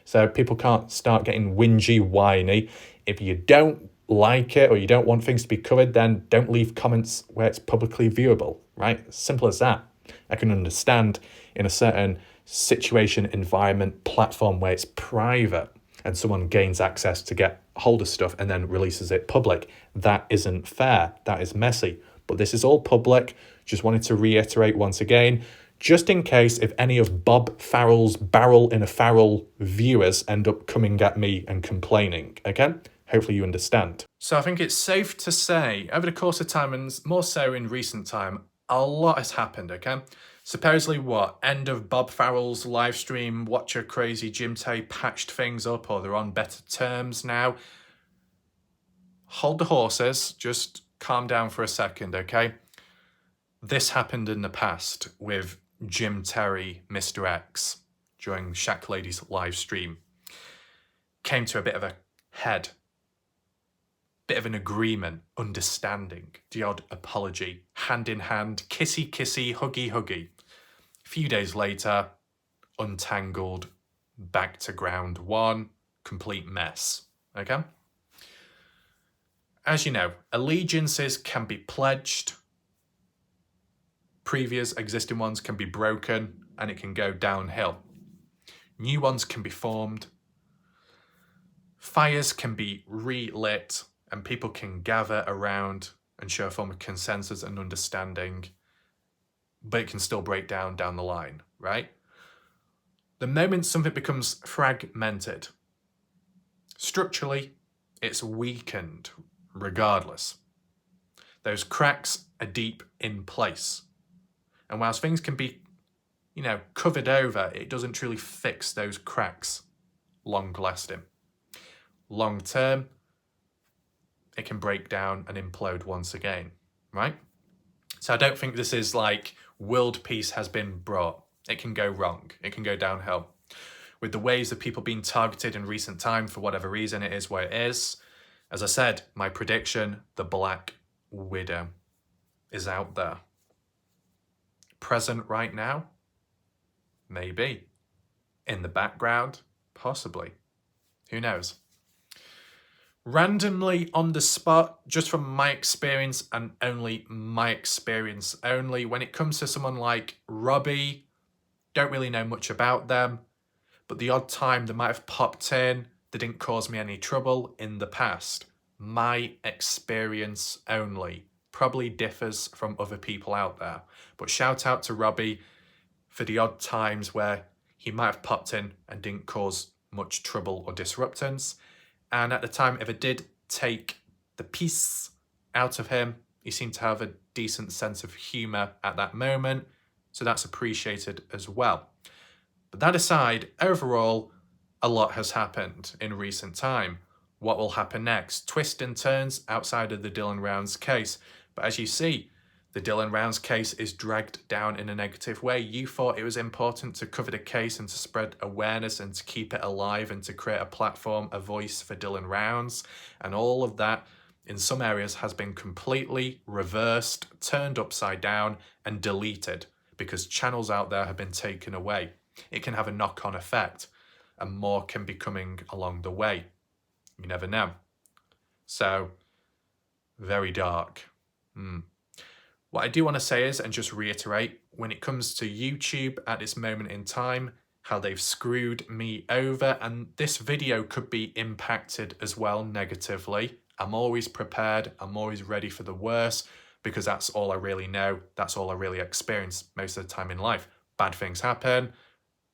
So people can't start getting whingy, whiny. If you don't like it or you don't want things to be covered, then don't leave comments where it's publicly viewable, right? Simple as that. I can understand in a certain situation, environment, platform where it's private and someone gains access to get hold of stuff and then releases it public. That isn't fair. That is messy. But this is all public. Just wanted to reiterate once again, just in case if any of Bob Farrell's barrel in a Farrell viewers end up coming at me and complaining, okay? Hopefully you understand. So I think it's safe to say, over the course of time, and more so in recent time, a lot has happened, okay? Supposedly what? End of Bob Farrell's live stream, Watcher Crazy Jim Tay patched things up, or they're on better terms now. Hold the horses, just calm down for a second, okay? This happened in the past with Jim Terry, Mr. X, during Shack Lady's live stream. Came to a bit of a head. bit of an agreement, understanding, the odd apology, hand in hand, kissy kissy, huggy huggy. A few days later, untangled, back to ground one, complete mess, okay? As you know, allegiances can be pledged, previous existing ones can be broken, and it can go downhill. New ones can be formed, fires can be relit, and people can gather around and show a form of consensus and understanding, but it can still break down the line, right? The moment something becomes fragmented, structurally, it's weakened regardless. Those cracks are deep in place. And whilst things can be, covered over, it doesn't truly fix those cracks long lasting. Long term, it can break down and implode once again, right? So I don't think this is like world peace has been brought. It can go wrong. It can go downhill. With the waves of people being targeted in recent time for whatever reason, it is what it is. As I said, my prediction, the Black Widow is out there. Present right now? Maybe. In the background? Possibly. Who knows? Randomly on the spot, just from my experience and only my experience only, when it comes to someone like Robbie, don't really know much about them, but the odd time they might have popped in, they didn't cause me any trouble in the past. My experience only. Probably differs from other people out there. But shout out to Robbie for the odd times where he might have popped in and didn't cause much trouble or disruptance. And at the time, if it did take the peace out of him, he seemed to have a decent sense of humour at that moment. So that's appreciated as well. But that aside, overall, a lot has happened in recent time. What will happen next? Twists and turns outside of the Dylan Rounds case. But as you see, the Dylan Rounds case is dragged down in a negative way. You thought it was important to cover the case and to spread awareness and to keep it alive and to create a platform, a voice for Dylan Rounds. And all of that in some areas has been completely reversed, turned upside down and deleted because channels out there have been taken away. It can have a knock-on effect and more can be coming along the way. You never know. So, very dark. What I do want to say is, and just reiterate, when it comes to YouTube at this moment in time, how they've screwed me over, and this video could be impacted as well negatively. I'm always prepared, I'm always ready for the worst, because that's all I really know, that's all I really experience most of the time in life. Bad things happen,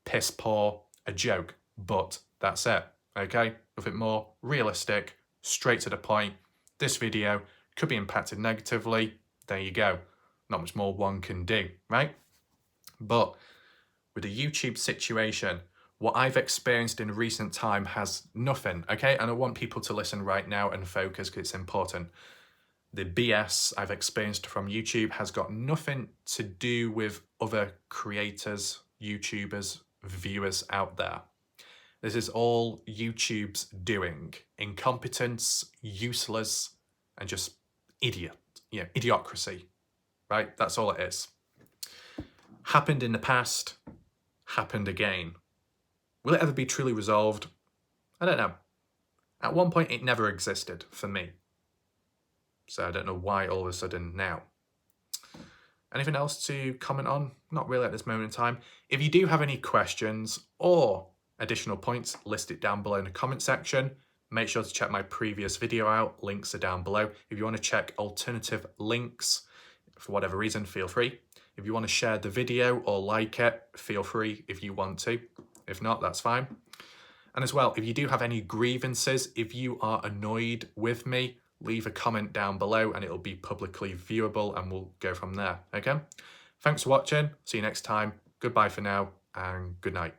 piss poor, a joke, but that's it, okay? Nothing more realistic, straight to the point. This video could be impacted negatively. There you go. Not much more one can do, right? But with the YouTube situation, what I've experienced in recent time has nothing, okay? And I want people to listen right now and focus because it's important. The BS I've experienced from YouTube has got nothing to do with other creators, YouTubers, viewers out there. This is all YouTube's doing. Incompetence, useless, and just idiocracy, right? That's all it is. Happened in the past, happened again. Will it ever be truly resolved? I don't know. At one point, it never existed for me. So I don't know why all of a sudden now. Anything else to comment on? Not really at this moment in time. If you do have any questions or additional points, list it down below in the comment section. Make sure to check my previous video out. Links are down below. If you want to check alternative links, for whatever reason, feel free. If you want to share the video or like it, feel free if you want to. If not, that's fine. And as well, if you do have any grievances, if you are annoyed with me, leave a comment down below and it'll be publicly viewable and we'll go from there, okay? Thanks for watching. See you next time. Goodbye for now and good night.